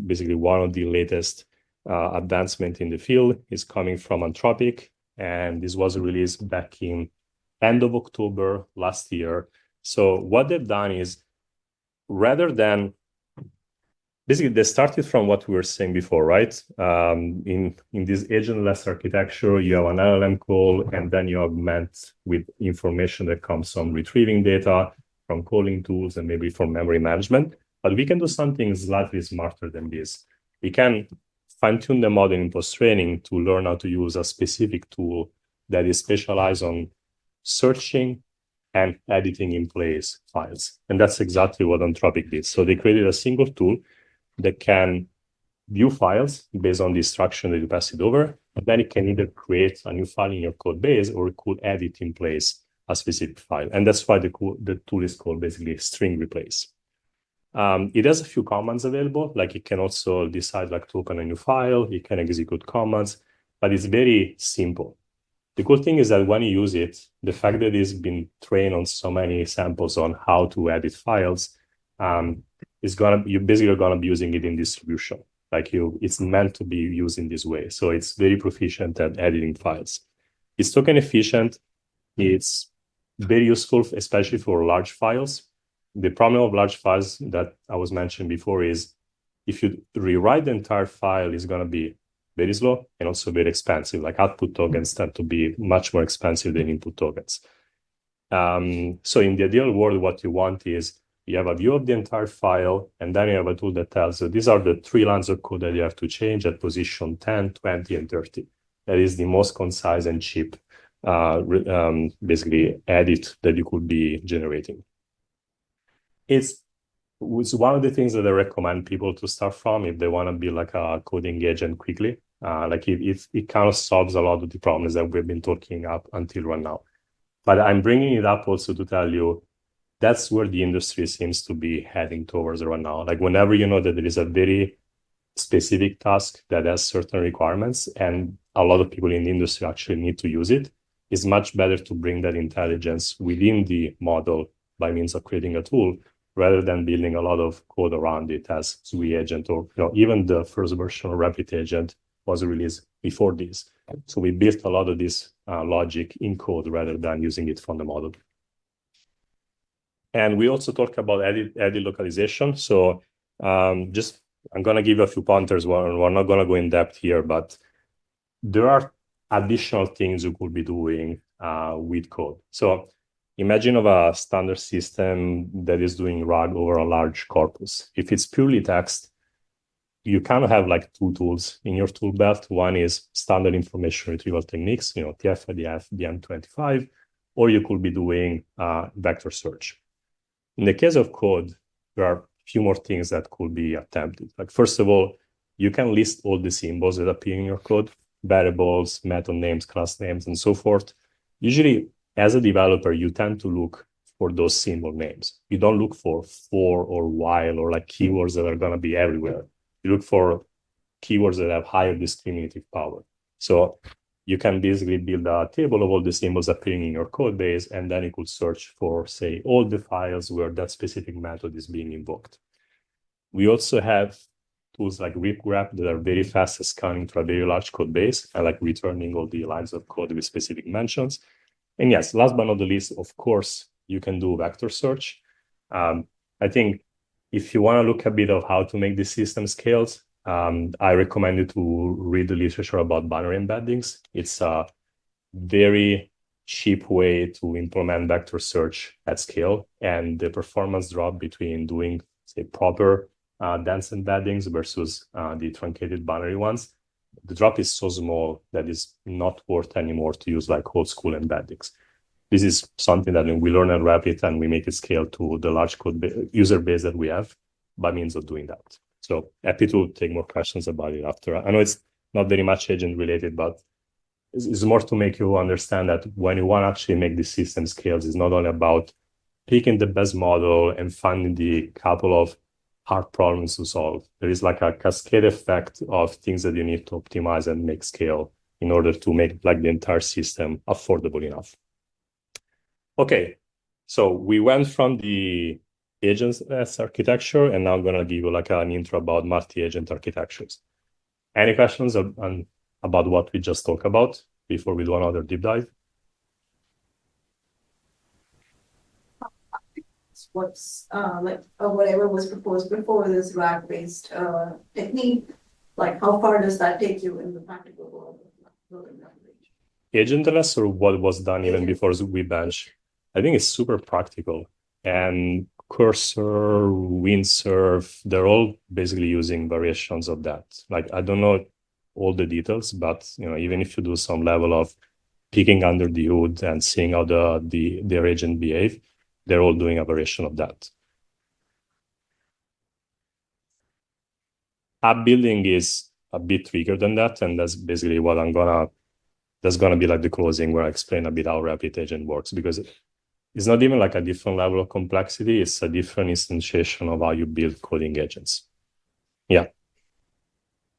basically one of the latest advancement in the field, is coming from Anthropic, and this was released back in end of October last year. So what they've done is, rather than basically, they started from what we were saying before, right? In this agentless architecture, you have an LLM call, and then you augment with information that comes from retrieving data, from calling tools, and maybe from memory management. But we can do something slightly smarter than this. We can fine-tune the model in post-training to learn how to use a specific tool that is specialized on searching and editing in place files. And that's exactly what Anthropic did. So they created a single tool that can view files based on the instruction that you pass it over, and then it can either create a new file in your code base or it could edit in place a specific file. And that's why the tool is called basically string replace. It has a few commands available, like it can also decide like to open a new file, it can execute commands, but it's very simple. The cool thing is that when you use it, the fact that it's been trained on so many samples on how to edit files, you're basically gonna be using it in distribution. Like it's meant to be used in this way. So it's very proficient at editing files. It's token efficient. It's very useful, especially for large files. The problem of large files that I was mentioning before is if you rewrite the entire file, it's gonna be very slow and also very expensive. Like output tokens tend to be much more expensive than input tokens. So in the ideal world, what you want is you have a view of the entire file, and then you have a tool that tells you these are the 3 lines of code that you have to change at position 10, 20, and 30. That is the most concise and cheap, basically, edit that you could be generating. It's one of the things that I recommend people to start from if they want to be like a coding agent quickly. Like it kind of solves a lot of the problems that we've been talking up until right now. But I'm bringing it up also to tell you that's where the industry seems to be heading towards right now. Like whenever you know that there is a very specific task that has certain requirements and a lot of people in the industry actually need to use it, it's much better to bring that intelligence within the model by means of creating a tool rather than building a lot of code around it as SUI agent or even the first version of Rapid Agent was released before this. So we built a lot of this logic in code rather than using it from the model. And we also talk about edit localization. So I'm going to give a few pointers. We're not going to go in depth here, but there are additional things you could be doing with code. So imagine of a standard system that is doing RAG over a large corpus. If it's purely text, you kind of have like 2 tools in your tool belt. One is standard information retrieval techniques, TF, IDF, BM25, or you could be doing vector search. In the case of code, there are a few more things that could be attempted. Like first of all, you can list all the symbols that appear in your code. variables, method names, class names, and so forth. Usually, as a developer, you tend to look for those symbol names. You don't look for or while or like keywords that are going to be everywhere. You look for keywords that have higher discriminative power. So you can basically build a table of all the symbols appearing in your code base, and then you could search for, say, all the files where that specific method is being invoked. We also have tools like ripgraph that are very fast at scanning through a very large code base and like returning all the lines of code with specific mentions. And yes, last but not the least, of course, you can do vector search. I think if you want to look a bit of how to make the system scales, I recommend you to read the literature about binary embeddings. It's a very cheap way to implement vector search at scale, and the performance drop between doing, say, proper dense embeddings versus the truncated binary ones, the drop is so small that it's not worth anymore to use like old school embeddings. This is something that we learn at Rapid, and we make it scale to the large code user base that we have by means of doing that. So happy to take more questions about it after. I know it's not very much agent related, but it's more to make you understand that when you want to actually make the system scales, it's not only about picking the best model and finding the couple of hard problems to solve. There is like a cascade effect of things that you need to optimize and make scale in order to make like the entire system affordable enough. Okay, so we went from the agents as architecture, and now I'm going to give you like an intro about multi-agent architectures. Any questions about what we just talked about before we do another deep dive? What's whatever was proposed before this RAG-based technique, like how far does that take you in the practical world? Agentless, or what was done even before WeBench? I think it's super practical. And Cursor, Windsurf, they're all basically using variations of that. Like, I don't know all the details, but even if you do some level of peeking under the hood and seeing how their agent behave, they're all doing a variation of that. App building is a bit trickier than that, and that's basically what that's gonna be like the closing where I explain a bit how Rapid Agent works, because it's not even like a different level of complexity, it's a different instantiation of how you build coding agents. Yeah.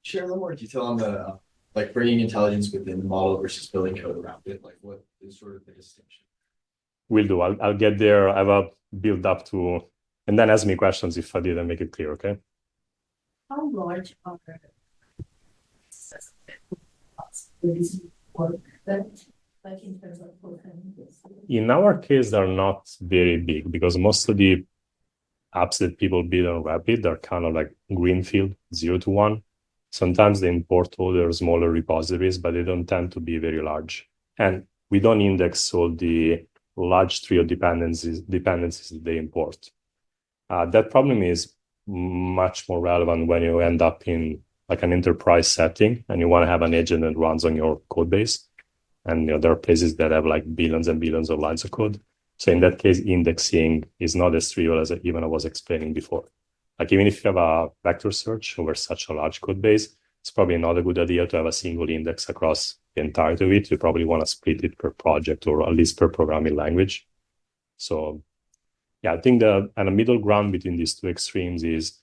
Share a little more detail on the like bringing intelligence within the model versus building code around it. Like, what is sort of the distinction? Will do. I'll get there. I have a build up to, and then ask me questions if I didn't make it clear, okay? How large are these work that, like in terms of in our case, they're not very big because most of the apps that people build on Rapid are kind of like greenfield, 0 to 1. Sometimes they import all their smaller repositories, but they don't tend to be very large. And we don't index all the large tree of dependencies that they import. That problem is much more relevant when you end up in like an enterprise setting and you want to have an agent that runs on your code base. And there are places that have like billions and billions of lines of code. So in that case, indexing is not as trivial as even I was explaining before. Like even if you have a vector search over such a large code base, it's probably not a good idea to have a single index across the entirety of it. You probably want to split it per project or at least per programming language. So yeah, I think and a middle ground between these two extremes is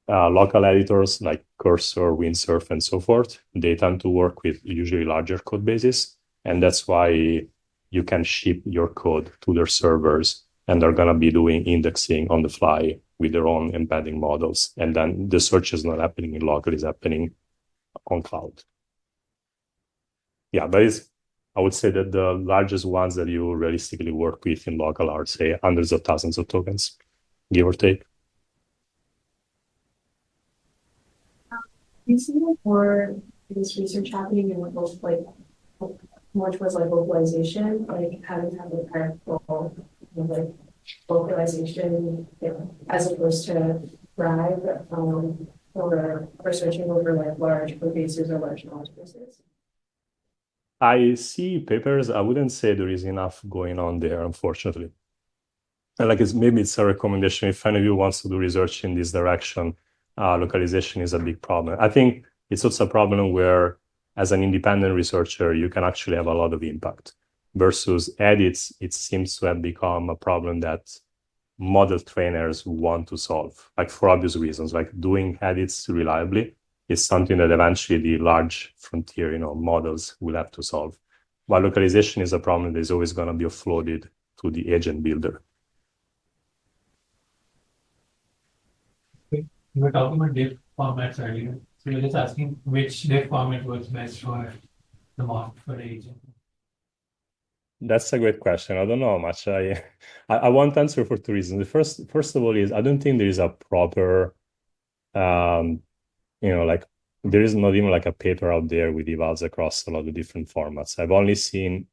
local editors like Cursor, Windsurf, and so forth. They tend to work with usually larger code bases. And that's why you can ship your code to their servers and they're going to be doing indexing on the fly with their own embedding models. And then the search is not happening in local, it's happening on cloud. Yeah, but I would say that the largest ones that you realistically work with in local are, say, hundreds of thousands of tokens, give or take. you see more this research happening in both like more towards like localization, like having to have a practical like localization, as opposed to RAG, or searching over like large code bases or large knowledge bases? I see papers. I wouldn't say there is enough going on there, unfortunately. And like maybe it's a recommendation if any of you wants to do research in this direction. Localization is a big problem. I think it's also a problem where as an independent researcher, you can actually have a lot of impact. Versus edits, it seems to have become a problem that model trainers want to solve, like for obvious reasons, like doing edits reliably is something that eventually the large frontier, models will have to solve. While localization is a problem that is always going to be offloaded to the agent builder. We were talking about diff formats earlier. So you're just asking which diff format works best for the model for the agent. That's a great question. I don't know how much I want to answer for two reasons. The first of all is I don't think there is a proper, like there is not even like a paper out there with evals across a lot of different formats. I've only seen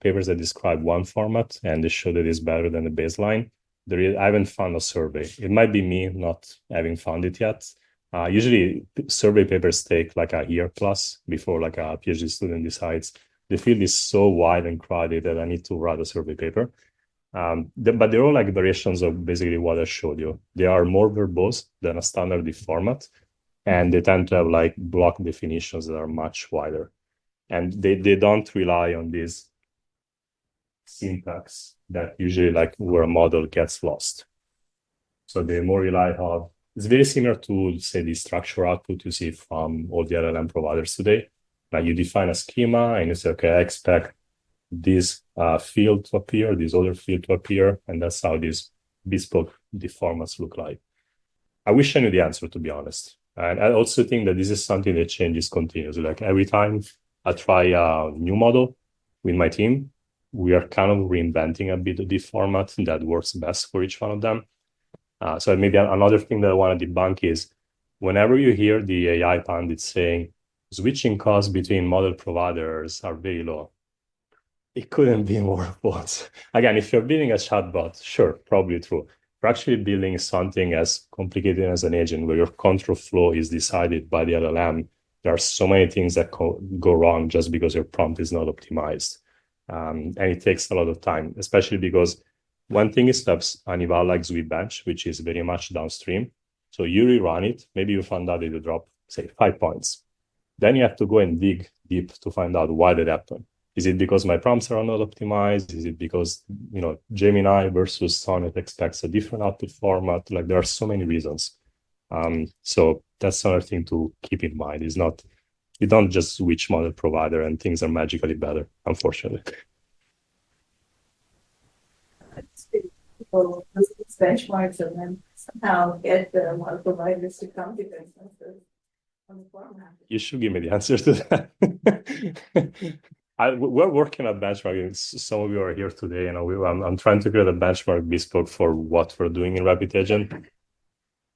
papers that describe one format and they show that it's better than the baseline. I haven't found a survey. It might be me not having found it yet. Usually survey papers take like a year plus before like a PhD student decides. The field is so wide and crowded that I need to write a survey paper. But they're all like variations of basically what I showed you. They are more verbose than a standard diff format, and they tend to have like block definitions that are much wider. And they don't rely on this syntax that usually like where a model gets lost. So they more rely on, it's very similar to say the structure output you see from all the LLM providers today. Like you define a schema and you say, okay, I expect this field to appear, this other field to appear, and that's how these bespoke diff formats look like. I wish I knew the answer, to be honest. And I also think that this is something that changes continuously. Like every time I try a new model with my team, we are kind of reinventing a bit of the format that works best for each one of them. So maybe another thing that I want to debunk is whenever you hear the AI pundits saying switching costs between model providers are very low, it couldn't be more false. Again, if you're building a chatbot, sure, probably true. You're actually building something as complicated as an agent where your control flow is decided by the LLM. There are so many things that go wrong just because your prompt is not optimized. And it takes a lot of time, especially because one thing is to have an eval like Bench, which is very much downstream. So you rerun it, maybe you found out that you drop, say, 5 points. Then you have to go and dig deep to find out why that happened. Is it because my prompts are not optimized? Is it because, Gemini versus Sonnet expects a different output format? Like there are so many reasons. So that's another thing to keep in mind. Is not, you don't just switch model provider and things are magically better, unfortunately. People use these benchmarks and then somehow get the model providers to come to consensus on the format. You should give me the answer to that. We're working on benchmarking. Some of you are here today. I'm trying to create a benchmark bespoke for what we're doing in Rapid Agent.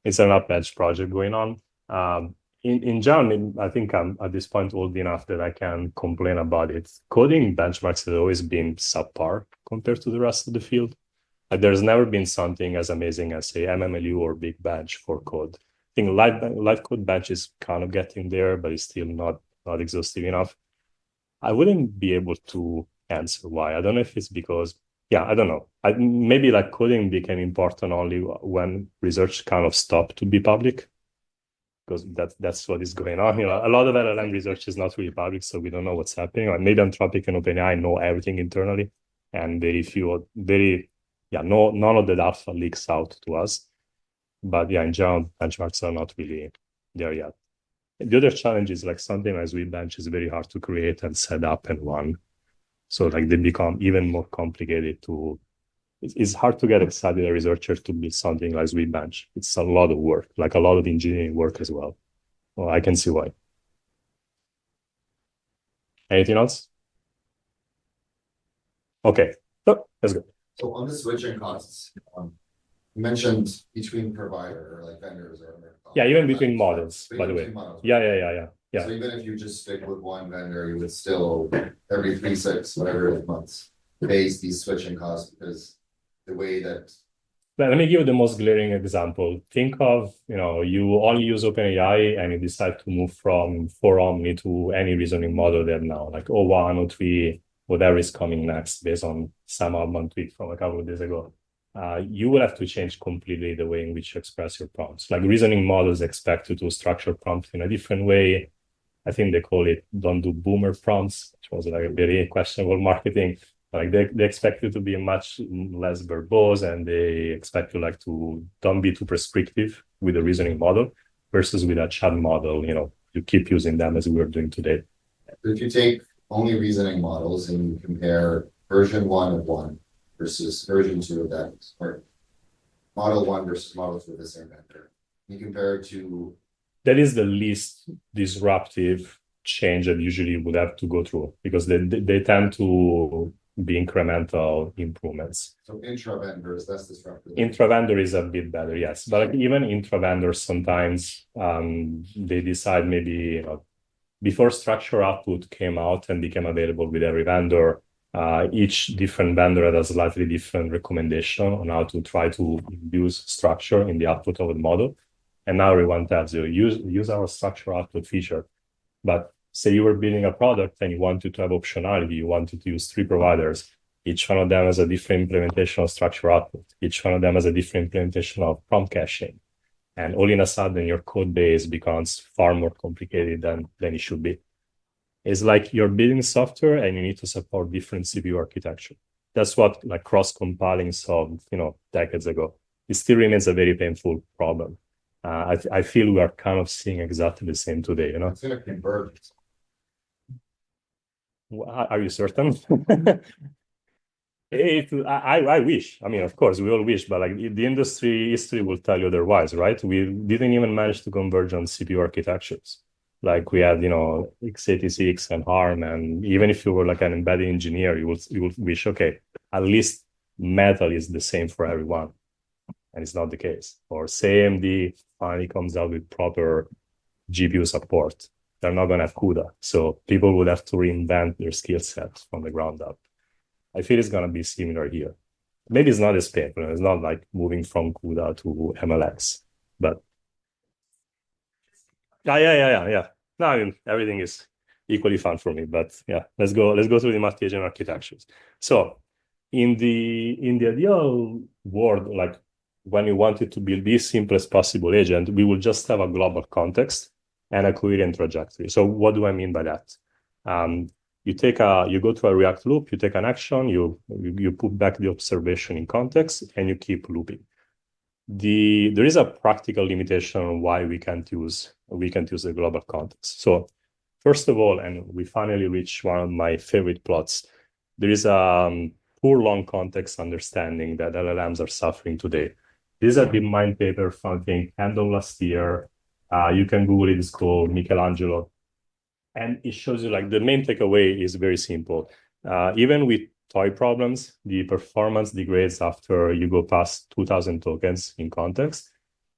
It's an up-edge project going on. In general, I think I'm at this point old enough that I can complain about it. Coding benchmarks has always been subpar compared to the rest of the field. Like there's never been something as amazing as say MMLU or Big Bench for code. I think live code bench is kind of getting there, but it's still not exhaustive enough. I wouldn't be able to answer why. I don't know if it's because, I don't know. Maybe like coding became important only when research kind of stopped to be public, because that's what is going on. A lot of LLM research is not really public, so we don't know what's happening. Like maybe Anthropic and OpenAI know everything internally, and none of the alpha leaks out to us. But in general, benchmarks are not really there yet. The other challenge is like something as Bench is very hard to create and set up and run. So like they become even more complicated it's hard to get excited a researcher to build something like Bench. It's a lot of work, like a lot of engineering work as well. Well, I can see why. Anything else? Okay, that's good. So on the switching costs, you mentioned between provider or like vendors or. Yeah, even between models, by the way. Models. Yeah. So even if you just stick with one vendor, you would still every 3, 6, whatever it is months, face these switching costs because the way that. Let me give you the most glaring example. Think of, you only use OpenAI and you decide to move from 4Omni to any reasoning model there now, like O1, O3, whatever is coming next based on some Altman tweet from a couple of days ago. You will have to change completely the way in which you express your prompts. Like reasoning models expect you to structure prompts in a different way. I think they call it don't do boomer prompts, which was like a very questionable marketing. Like they expect you to be much less verbose, and they expect you like to don't be too prescriptive with the reasoning model versus with a chat model, you keep using them as we are doing today. If you take only reasoning models and you compare version 1 of one versus version 2 of that, or model 1 versus model 2 of the same vendor, you compare it to. That is the least disruptive change that usually would have to go through because they tend to be incremental improvements. So intra-vendor is less disruptive. Intra-vendor is a bit better, yes. But like even intra-vendors, sometimes they decide maybe before structure output came out and became available with every vendor, each different vendor had a slightly different recommendation on how to try to induce structure in the output of the model. And now everyone tells you, use our structure output feature. But say you were building a product and you wanted to have optionality, you wanted to use 3 providers. Each one of them has a different implementation of structure output. Each one of them has a different implementation of prompt caching. And all in a sudden, your code base becomes far more complicated than it should be. It's like you're building software and you need to support different CPU architecture. That's what like cross-compiling solved, decades ago. It still remains a very painful problem. I feel we are kind of seeing exactly the same today, It's going to converge. Are you certain? I wish. I mean, of course, we all wish, but like the industry history will tell you otherwise, right? We didn't even manage to converge on CPU architectures. Like we had, x86 and ARM, and even if you were like an embedded engineer, you would wish, okay, at least metal is the same for everyone, and it's not the case. Or say AMD finally comes out with proper GPU support, they're not going to have CUDA, so people would have to reinvent their skill set from the ground up. I feel it's going to be similar here. Maybe it's not as painful. It's not like moving from CUDA to MLX, but yeah. No, I mean, everything is equally fun for me, but yeah, let's go through the multi-agent architectures. So in the ideal world, like when we wanted to build the simplest possible agent, we will just have a global context and a coherent trajectory. So what do I mean by that? You go to a React loop, you take an action, you put back the observation in context, and you keep looping. There is a practical limitation on why we can't use a global context. So first of all, and we finally reached one of my favorite plots, there is a poor long context understanding that LLMs are suffering today. This is a DeepMind paper from, I think, end of last year. You can Google it, it's called Michelangelo. And it shows you like the main takeaway is very simple. Even with toy problems, the performance degrades after you go past 2,000 tokens in context,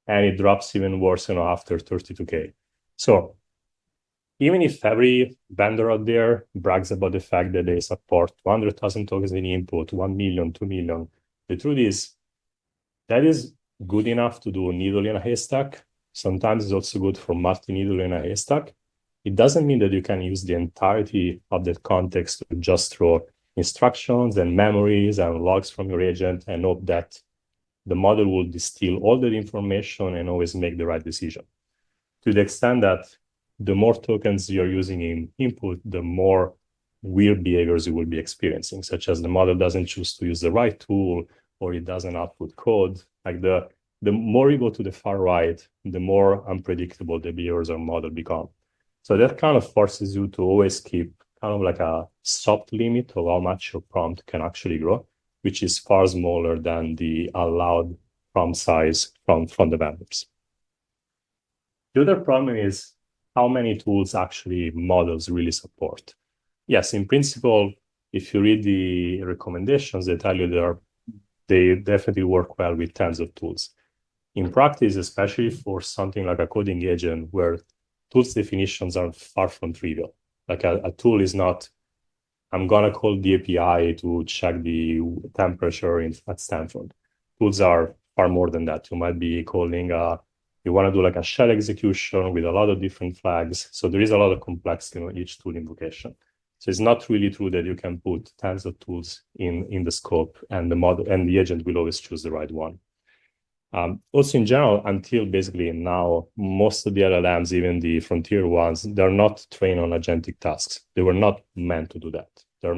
and it drops even worse after 32K. So even if every vendor out there brags about the fact that they support 200,000 tokens in input, 1 million, 2 million, the truth is that is good enough to do a needle in a haystack. Sometimes it's also good for multi-needle in a haystack. It doesn't mean that you can use the entirety of that context to just throw instructions and memories and logs from your agent and hope that the model will distill all that information and always make the right decision. To the extent that the more tokens you're using in input, the more weird behaviors you will be experiencing, such as the model doesn't choose to use the right tool or it doesn't output code. Like the more you go to the far right, the more unpredictable the behaviors of model become. So that kind of forces you to always keep kind of like a soft limit of how much your prompt can actually grow, which is far smaller than the allowed prompt size from the vendors. The other problem is how many tools actually models really support. Yes, in principle, if you read the recommendations, they tell you they definitely work well with tens of tools. In practice, especially for something like a coding agent where tools definitions are far from trivial. Like a tool is not, I'm going to call the API to check the temperature at Stanford. Tools are far more than that. You might be calling, you want to do like a shell execution with a lot of different flags. So there is a lot of complexity in each tool invocation. So it's not really true that you can put tons of tools in the scope and the model and the agent will always choose the right one. Also, in general, until basically now, most of the LLMs, even the frontier ones, they're not trained on agentic tasks. They were not meant to do that. They're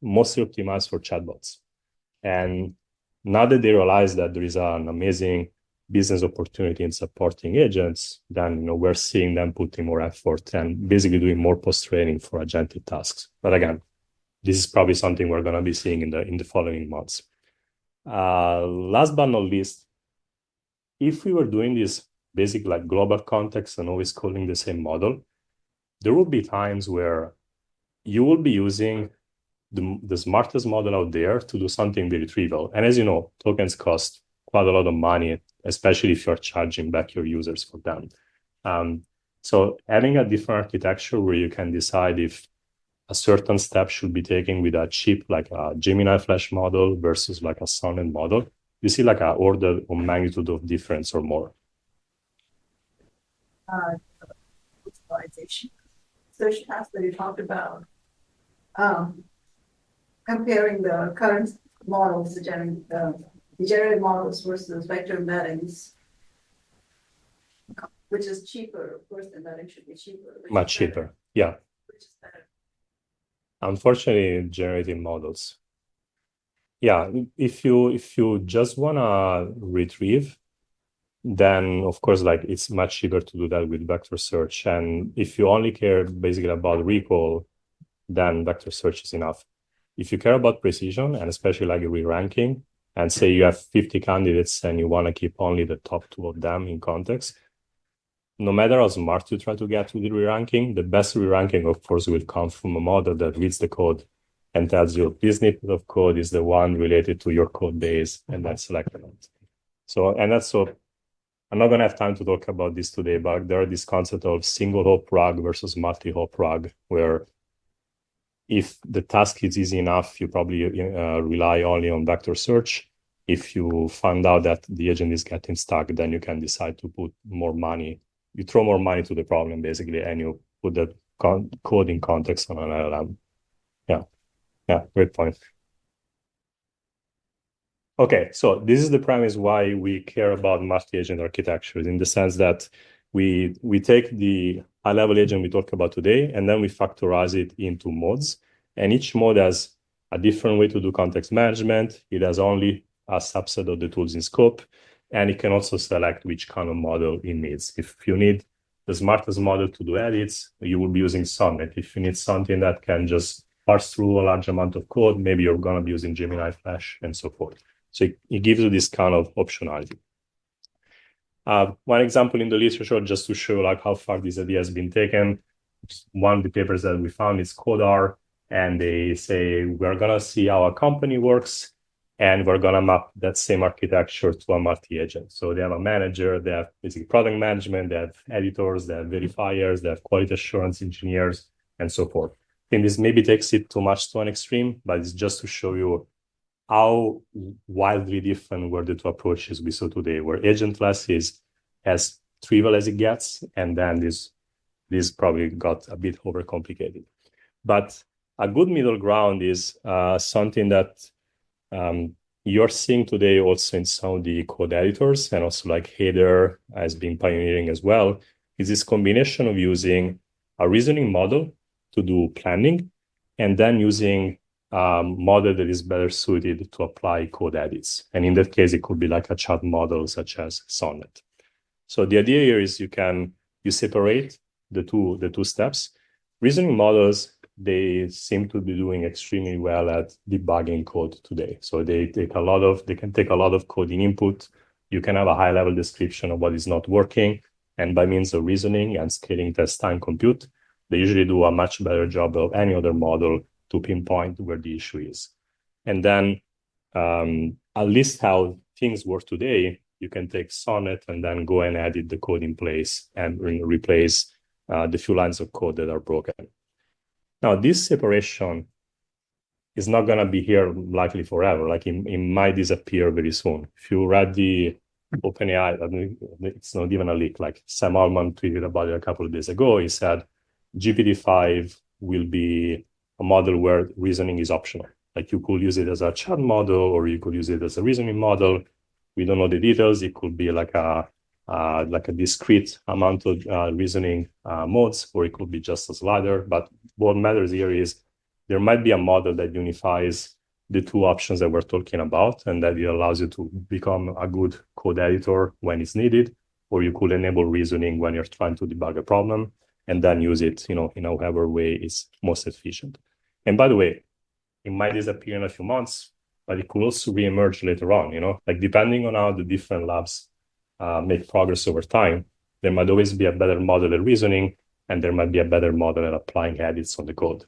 mostly optimized for chatbots. And now that they realize that there is an amazing business opportunity in supporting agents, then we're seeing them putting more effort and basically doing more post-training for agentic tasks. But again, this is probably something we're going to be seeing in the following months. Last but not least, if we were doing this basic like global context and always calling the same model, there will be times where you will be using the smartest model out there to do something very trivial. And as you know, tokens cost quite a lot of money, especially if you're charging back your users for them. So having a different architecture where you can decide if a certain step should be taken with a chip like a Gemini Flash model versus like a Sonnet model, you see like an order of magnitude of difference or more. Utilization. So Shasta, you talked about comparing the current models, the generative models versus vector embeddings, which is cheaper. Of course, the embedding should be cheaper. Much cheaper, yeah. Which is better? Unfortunately, generative models. Yeah, if you just wanna retrieve, then of course, like it's much cheaper to do that with vector search. And if you only care basically about recall, then vector search is enough. If you care about precision and especially like re-ranking, and say you have 50 candidates and you want to keep only the top 2 of them in context, no matter how smart you try to get with the re-ranking, the best re-ranking, of course, will come from a model that reads the code and tells you this snippet of code is the one related to your code base, and then select it. So I'm not going to have time to talk about this today, but there are this concept of single hop RAG versus multi-hop RAG, where if the task is easy enough, you probably rely only on vector search. If you find out that the agent is getting stuck, then you can decide to put more money. You throw more money to the problem, basically, and you put the code in context on an LLM. Yeah, great point. Okay, so this is the premise why we care about multi-agent architectures, in the sense that we take the high-level agent we talked about today, and then we factorize it into modes. And each mode has a different way to do context management. It has only a subset of the tools in scope, and it can also select which kind of model it needs. If you need the smartest model to do edits, you will be using Sonnet. If you need something that can just parse through a large amount of code, maybe you're going to be using Gemini Flash and so forth. So it gives you this kind of optionality. One example in the literature, just to show like how far this idea has been taken. One of the papers that we found is Codar, and they say we're gonna see how a company works, and we're gonna map that same architecture to a multi-agent. So they have a manager, they have basically product management, they have editors, they have verifiers, they have quality assurance engineers, and so forth. I think this maybe takes it too much to an extreme, but it's just to show you how wildly different were the 2 approaches we saw today, where agentless is as trivial as it gets, and then this probably got a bit overcomplicated. But a good middle ground is something that you're seeing today also in some of the code editors, and also like Heather has been pioneering as well, is this combination of using a reasoning model to do planning, and then using model that is better suited to apply code edits. And in that case, it could be like a chat model such as Sonnet. So the idea here is you separate the two steps. Reasoning models, they seem to be doing extremely well at debugging code today. So they can take a lot of coding input. You can have a high level description of what is not working. And by means of reasoning and scaling test time compute, they usually do a much better job of any other model to pinpoint where the issue is. And then at least how things work today, you can take Sonnet and then go and edit the code in place and replace the few lines of code that are broken. Now, this separation is not going to be here likely forever. Like it might disappear very soon. If you read the OpenAI, I mean, it's not even a leak. Like Sam Altman tweeted about it a couple of days ago. He said GPT-5 will be a model where reasoning is optional. Like you could use it as a chat model, or you could use it as a reasoning model. We don't know the details. It could be like a discrete amount of reasoning modes, or it could be just a slider. But what matters here is there might be a model that unifies the two options that we're talking about, and that it allows you to become a good code editor when it's needed, or you could enable reasoning when you're trying to debug a problem, and then use it, in however way is most efficient. And by the way, it might disappear in a few months, but it could also reemerge later on, like depending on how the different labs make progress over time, there might always be a better model at reasoning, and there might be a better model at applying edits on the code.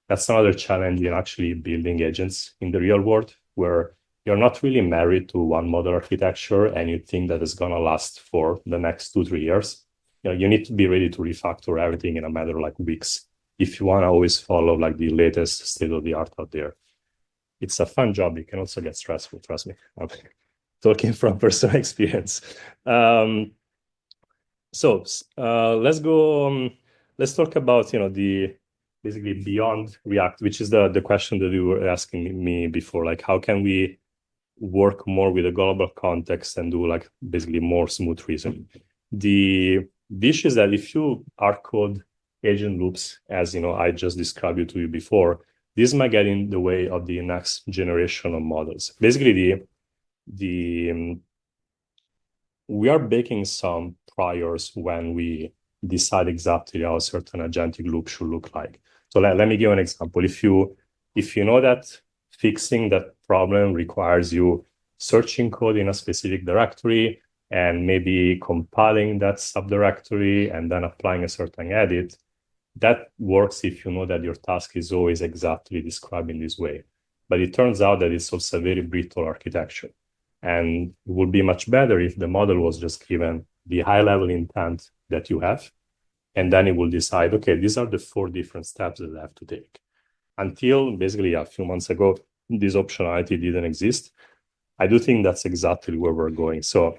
That's another challenge in actually building agents in the real world, where you're not really married to one model architecture and you think that it's going to last for the next 2-3 years. You need to be ready to refactor everything in a matter of like weeks if you want to always follow like the latest state of the art out there. It's a fun job. It can also get stressful, trust me. I'm talking from personal experience. So let's go. Let's talk about the basically beyond React, which is the question that you were asking me before. Like, how can we work more with a global context and do like basically more smooth reasoning? The issue is that if you hard code agent loops, as I just described it to you before, this might get in the way of the next generation of models. Basically, we are baking some priors when we decide exactly how a certain agentic loop should look like. So let me give an example. If you know that fixing that problem requires you searching code in a specific directory and maybe compiling that subdirectory and then applying a certain edit, that works if you know that your task is always exactly described in this way. But it turns out that it's also a very brittle architecture. And it would be much better if the model was just given the high-level intent that you have, and then it will decide, okay, these are the 4 different steps that I have to take. Until basically a few months ago, this optionality didn't exist. I do think that's exactly where we're going. So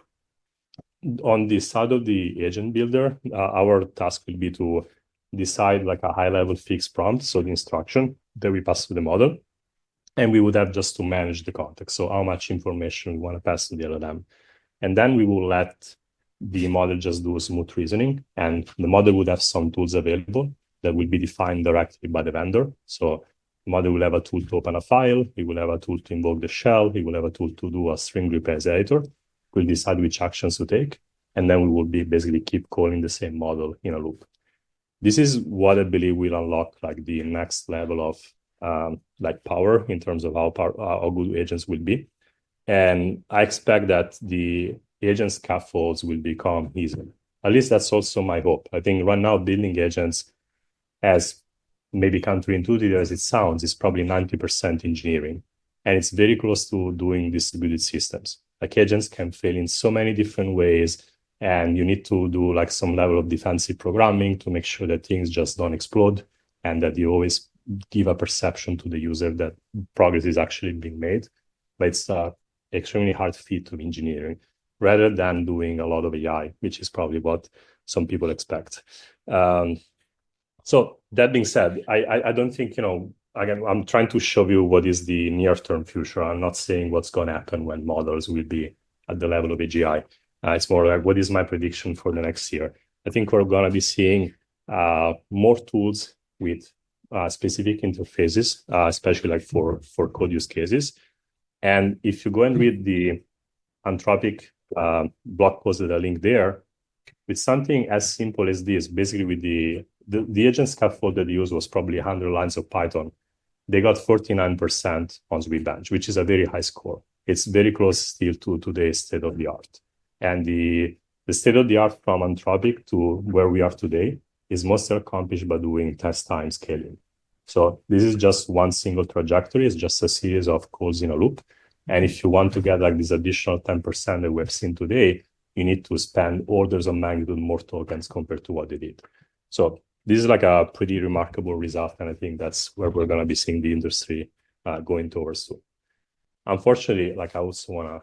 on the side of the agent builder, our task will be to decide like a high-level fixed prompt, so the instruction that we pass to the model, and we would have just to manage the context. So how much information we want to pass to the LLM. And then we will let the model just do smooth reasoning, and the model would have some tools available that will be defined directly by the vendor. So the model will have a tool to open a file, it will have a tool to invoke the shell, it will have a tool to do a string replace editor, we'll decide which actions to take, and then we will be basically keep calling the same model in a loop. This is what I believe will unlock like the next level of like power in terms of how good agents will be. And I expect that the agent scaffolds will become easier. At least that's also my hope. I think right now building agents, as maybe counterintuitive as it sounds, is probably 90% engineering. And it's very close to doing distributed systems. Like agents can fail in so many different ways, and you need to do like some level of defensive programming to make sure that things just don't explode, and that you always give a perception to the user that progress is actually being made. But it's extremely hard feat of engineering, rather than doing a lot of AI, which is probably what some people expect. So that being said, I don't think, again, I'm trying to show you what is the near-term future. I'm not saying what's going to happen when models will be at the level of AGI. It's more like, what is my prediction for the next year? I think we're going to be seeing more tools with specific interfaces, especially like for code use cases. And if you go and read the Anthropic blog post that I linked there, with something as simple as this, basically with the agent scaffold that they used was probably 100 lines of Python. They got 49% on Sweetbench, which is a very high score. It's very close still to today's state of the art. And the state of the art from Anthropic to where we are today is mostly accomplished by doing test time scaling. So this is just one single trajectory. It's just a series of calls in a loop. And if you want to get like this additional 10% that we've seen today, you need to spend orders of magnitude more tokens compared to what they did. So this is like a pretty remarkable result. And I think that's where we're going to be seeing the industry going towards too. Unfortunately, like I also want to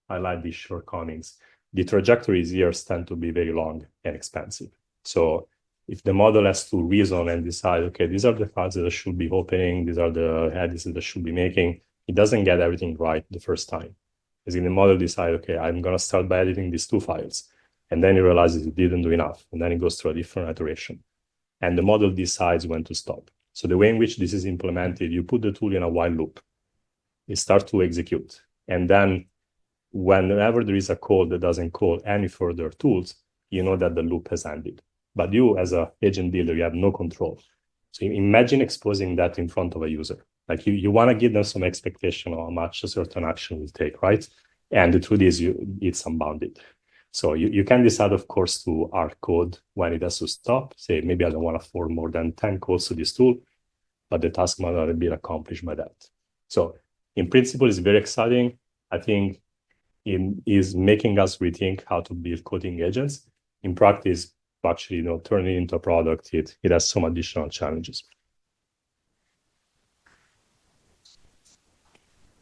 highlight these shortcomings. The trajectories here tend to be very long and expensive. So if the model has to reason and decide, okay, these are the files that I should be opening, these are the edits that I should be making, it doesn't get everything right the first time. As in the model decide, okay, I'm going to start by editing these 2 files. And then it realizes it didn't do enough. And then it goes through a different iteration. And the model decides when to stop. So the way in which this is implemented, you put the tool in a while loop. It starts to execute. And then whenever there is a code that doesn't call any further tools, you know that the loop has ended. But you, as an agent builder, you have no control. So imagine exposing that in front of a user. Like you want to give them some expectation of how much a certain action will take, right? And the truth is, it's unbounded. So you can decide, of course, to hard code when it has to stop. Say, maybe I don't want to forward more than 10 calls to this tool, but the task might not have been accomplished by that. So in principle, it's very exciting. I think it is making us rethink how to build coding agents. In practice, actually, turn it into a product, it has some additional challenges.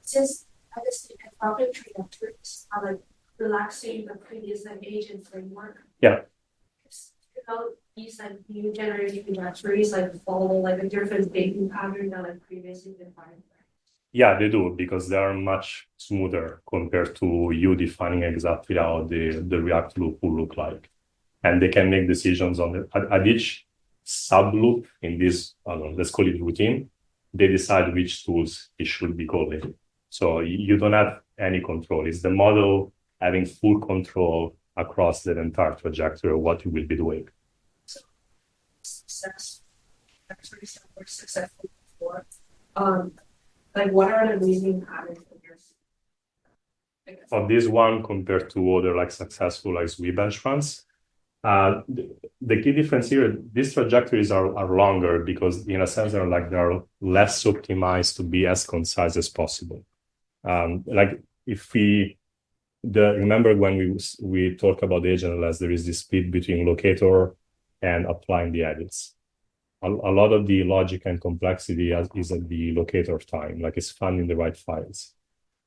Since I guess you can probably trajectories are like relaxing the previous like agent framework. Yeah. How these like new generating trajectories like follow like a different thinking pattern than like previously defined. Yeah, they do, because they are much smoother compared to you defining exactly how the React loop will look like. And they can make decisions on at each sub loop in this, let's call it routine, they decide which tools it should be calling. So you don't have any control. It's the model having full control across the entire trajectory of what you will be doing. Success, actually, we're successful before. Like what are the reasoning patterns for yours? For this one compared to other like successful like Swift bench runs, the key difference here, these trajectories are longer because in a sense they're less optimized to be as concise as possible. Like if remember when we talk about agentless, there is this split between locator and applying the edits. A lot of the logic and complexity is at the locator time, like it's finding the right files.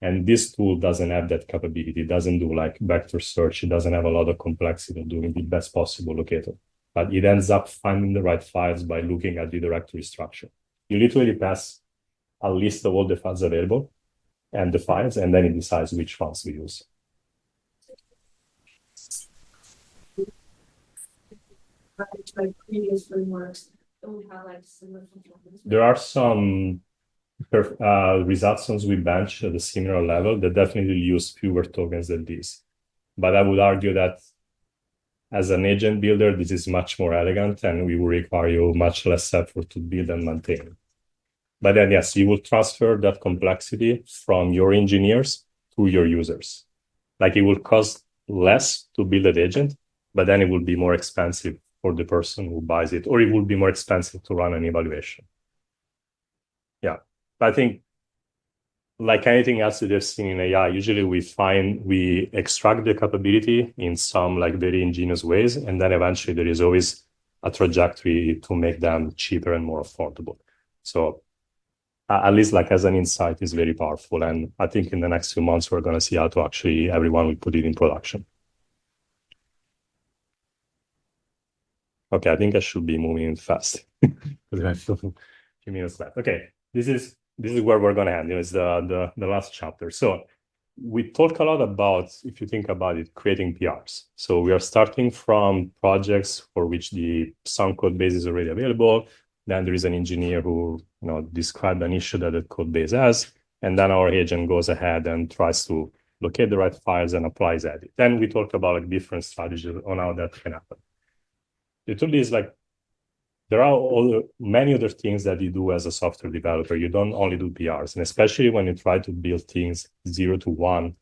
And this tool doesn't have that capability. It doesn't do like vector search. It doesn't have a lot of complexity of doing the best possible locator. But it ends up finding the right files by looking at the directory structure. You literally pass a list of all the files available and the files, and then it decides which ones we use. Like previous frameworks don't have like similar performance. There are some results on Swift bench at a similar level that definitely use fewer tokens than this. But I would argue that as an agent builder, this is much more elegant and we will require you much less effort to build and maintain. But then, yes, you will transfer that complexity from your engineers to your users. Like it will cost less to build an agent, but then it will be more expensive for the person who buys it, or it will be more expensive to run an evaluation. Yeah, but I think like anything else that I've seen in AI, usually we extract the capability in some like very ingenious ways, and then eventually there is always a trajectory to make them cheaper and more affordable. So at least like as an insight is very powerful. And I think in the next few months, we're going to see how to actually everyone will put it in production. Okay, I think I should be moving fast because I have a few minutes left. Okay, this is where we're going to end. It's the last chapter. So we talk a lot about, if you think about it, creating PRs. So we are starting from projects for which some code base is already available. Then there is an engineer who described an issue that the code base has, and then our agent goes ahead and tries to locate the right files and applies edit. Then we talk about like different strategies on how that can happen. The truth is like there are many other things that you do as a software developer. You don't only do PRs, and especially when you try to build things 0 to 1,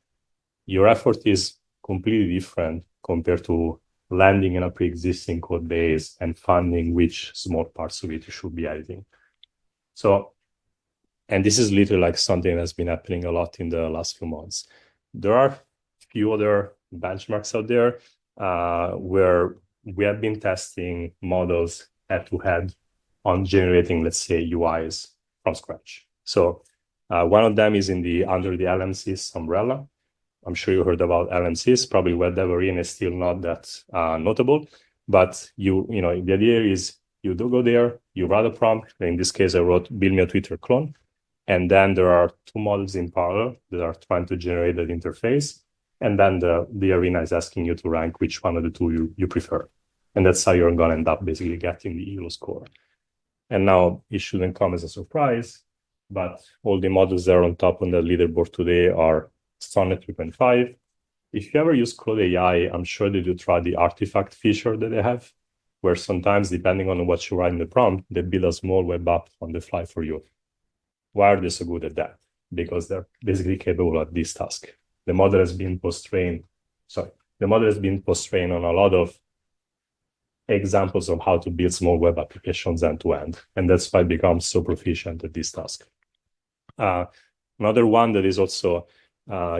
your effort is completely different compared to landing in a pre-existing code base and finding which small parts of it you should be editing. So, and this is literally like something that's been happening a lot in the last few months. There are a few other benchmarks out there where we have been testing models head-to-head on generating, let's say, UIs from scratch. So one of them is under the LMSys umbrella. I'm sure you heard about LMSys. Probably web dev arena is still not that notable, but the idea is you do go there, you write a prompt. In this case, I wrote build me a Twitter clone, And then there are two models in parallel that are trying to generate that interface. And then the arena is asking you to rank which one of the two you prefer. And that's how you're going to end up basically getting the ELO score. And now it shouldn't come as a surprise, but all the models that are on top on the leaderboard today are Sonnet 3.5. If you ever use Claude AI, I'm sure that you try the artifact feature that they have, where sometimes, depending on what you write in the prompt, they build a small web app on the fly for you. Why are they so good at that? Because they're basically capable at this task. The model has been post-trained. The model has been post-trained on a lot of examples of how to build small web applications end-to-end. And that's why it becomes so proficient at this task. Another one that is also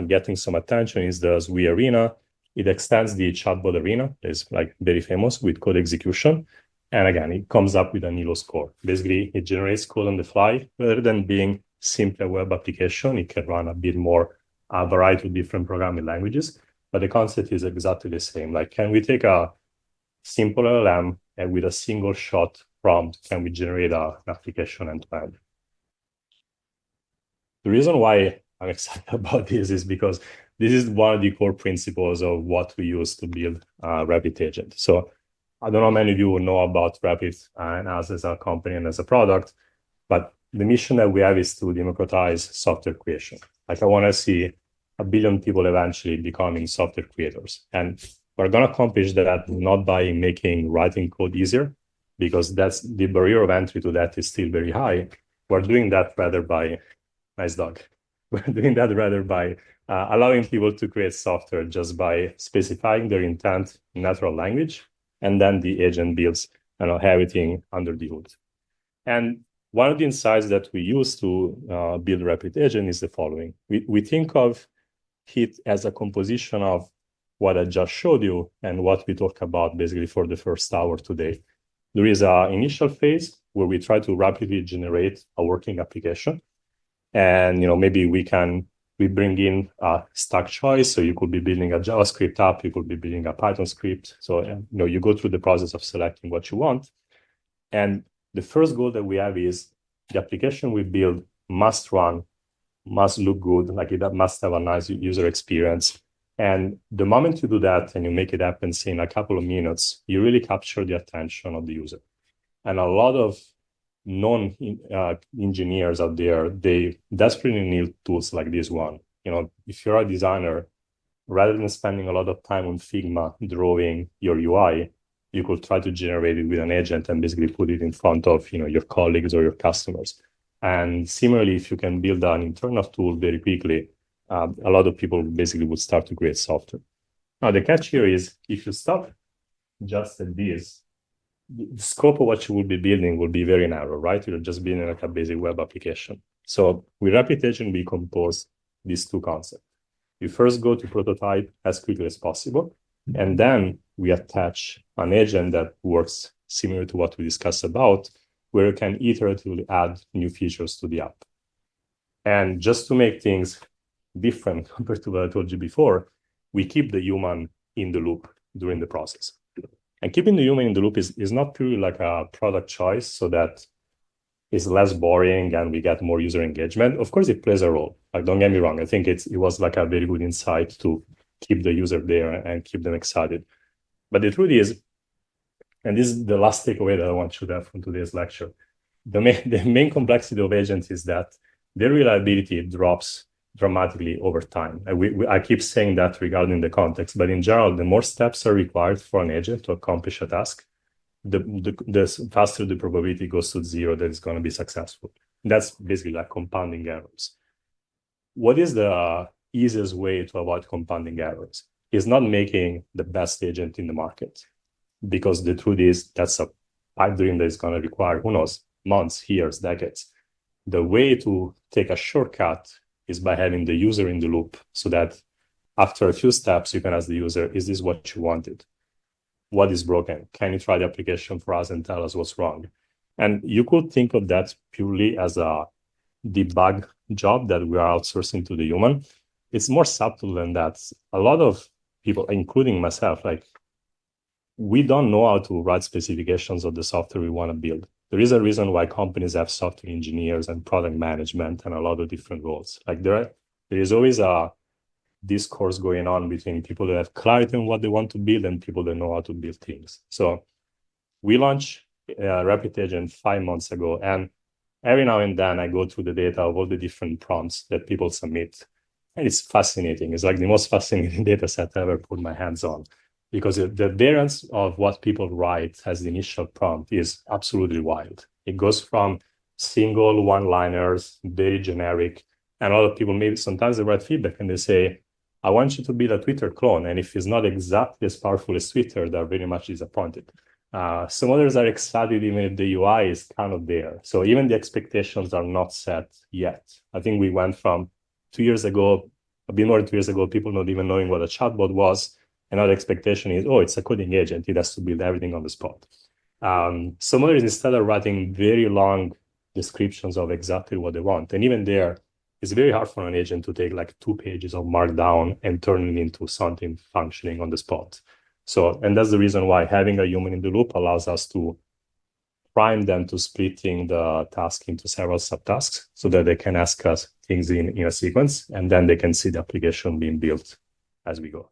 getting some attention is the Zui Arena. It extends the chatbot arena, it's like very famous with code execution. And again, it comes up with an ELO score. Basically, it generates code on the fly. Rather than being simply a web application, it can run a bit more a variety of different programming languages. But the concept is exactly the same. Like, can we take a simple LLM and with a single shot prompt, can we generate an application end-to-end? The reason why I'm excited about this is because this is one of the core principles of what we use to build Rapid Agent. So I don't know how many of you will know about Rapid and us as a company and as a product, but the mission that we have is to democratize software creation. Like, I want to see 1 billion people eventually becoming software creators. And we're going to accomplish that not by making writing code easier, because that's the barrier of entry to that is still very high. We're doing that rather by, nice dog. We're doing that rather by allowing people to create software just by specifying their intent in natural language, and then the agent builds everything under the hood. And one of the insights that we use to build Rapid Agent is the following. We think of it as a composition of what I just showed you and what we talked about basically for the first hour today. There is an initial phase where we try to rapidly generate a working application. And maybe we bring in a stack choice. So you could be building a JavaScript app, you could be building a Python script. So you go through the process of selecting what you want. And the first goal that we have is the application we build must run, must look good, like it must have a nice user experience. And the moment you do that and you make it happen, say in a couple of minutes, you really capture the attention of the user. And a lot of non-engineers out there, they desperately need tools like this one. If you're a designer, rather than spending a lot of time on Figma drawing your UI, you could try to generate it with an agent and basically put it in front of your colleagues or your customers. And similarly, if you can build an internal tool very quickly, a lot of people basically would start to create software. Now, the catch here is if you stop just at this, the scope of what you will be building will be very narrow, right? You're just building like a basic web application. So with Rapid Agent, we compose these two concepts. We first go to prototype as quickly as possible, and then we attach an agent that works similar to what we discussed about, where you can iteratively add new features to the app. And just to make things different compared to what I told you before, we keep the human in the loop during the process. And keeping the human in the loop is not purely like a product choice so that it's less boring and we get more user engagement. Of course, it plays a role. Like, don't get me wrong. I think it was like a very good insight to keep the user there and keep them excited. But the truth is, and this is the last takeaway that I want you to have from today's lecture, the main complexity of agents is that their reliability drops dramatically over time. I keep saying that regarding the context, but in general, the more steps are required for an agent to accomplish a task, the faster the probability goes to zero that it's going to be successful. That's basically like compounding errors. What is the easiest way to avoid compounding errors? Is not making the best agent in the market, because the truth is that's a pipe dream that is going to require, who knows, months, years, decades. The way to take a shortcut is by having the user in the loop, so that after a few steps, you can ask the user, is this what you wanted? What is broken? Can you try the application for us and tell us what's wrong? And you could think of that purely as a debug job that we are outsourcing to the human. It's more subtle than that. A lot of people, including myself, we don't know how to write specifications of the software we want to build. there is a reason why companies have software engineers and product management and a lot of different roles. Like there is always a discourse going on between people that have clarity on what they want to build and people that know how to build things. So we launched Rapid Agent 5 months ago, and every now and then I go through the data of all the different prompts that people submit. And it's fascinating. It's like the most fascinating data set I ever put my hands on, because the variance of what people write as the initial prompt is absolutely wild. It goes from single one-liners, very generic, and a lot of people maybe sometimes they write feedback and they say, I want you to build a Twitter clone, and if it's not exactly as powerful as Twitter, they're very much disappointed. Some others are excited even if the UI is kind of there. So even the expectations are not set yet. I think we went from 2 years ago, a bit more than 2 years ago, people not even knowing what a chatbot was. And now the expectation is, oh, it's a coding agent. It has to build everything on the spot. Some others instead are writing very long descriptions of exactly what they want. And even there, it's very hard for an agent to take like 2 pages of markdown and turn it into something functioning on the spot. So, and that's the reason why having a human in the loop allows us to prime them to splitting the task into several subtasks so that they can ask us things in a sequence, and then they can see the application being built as we go.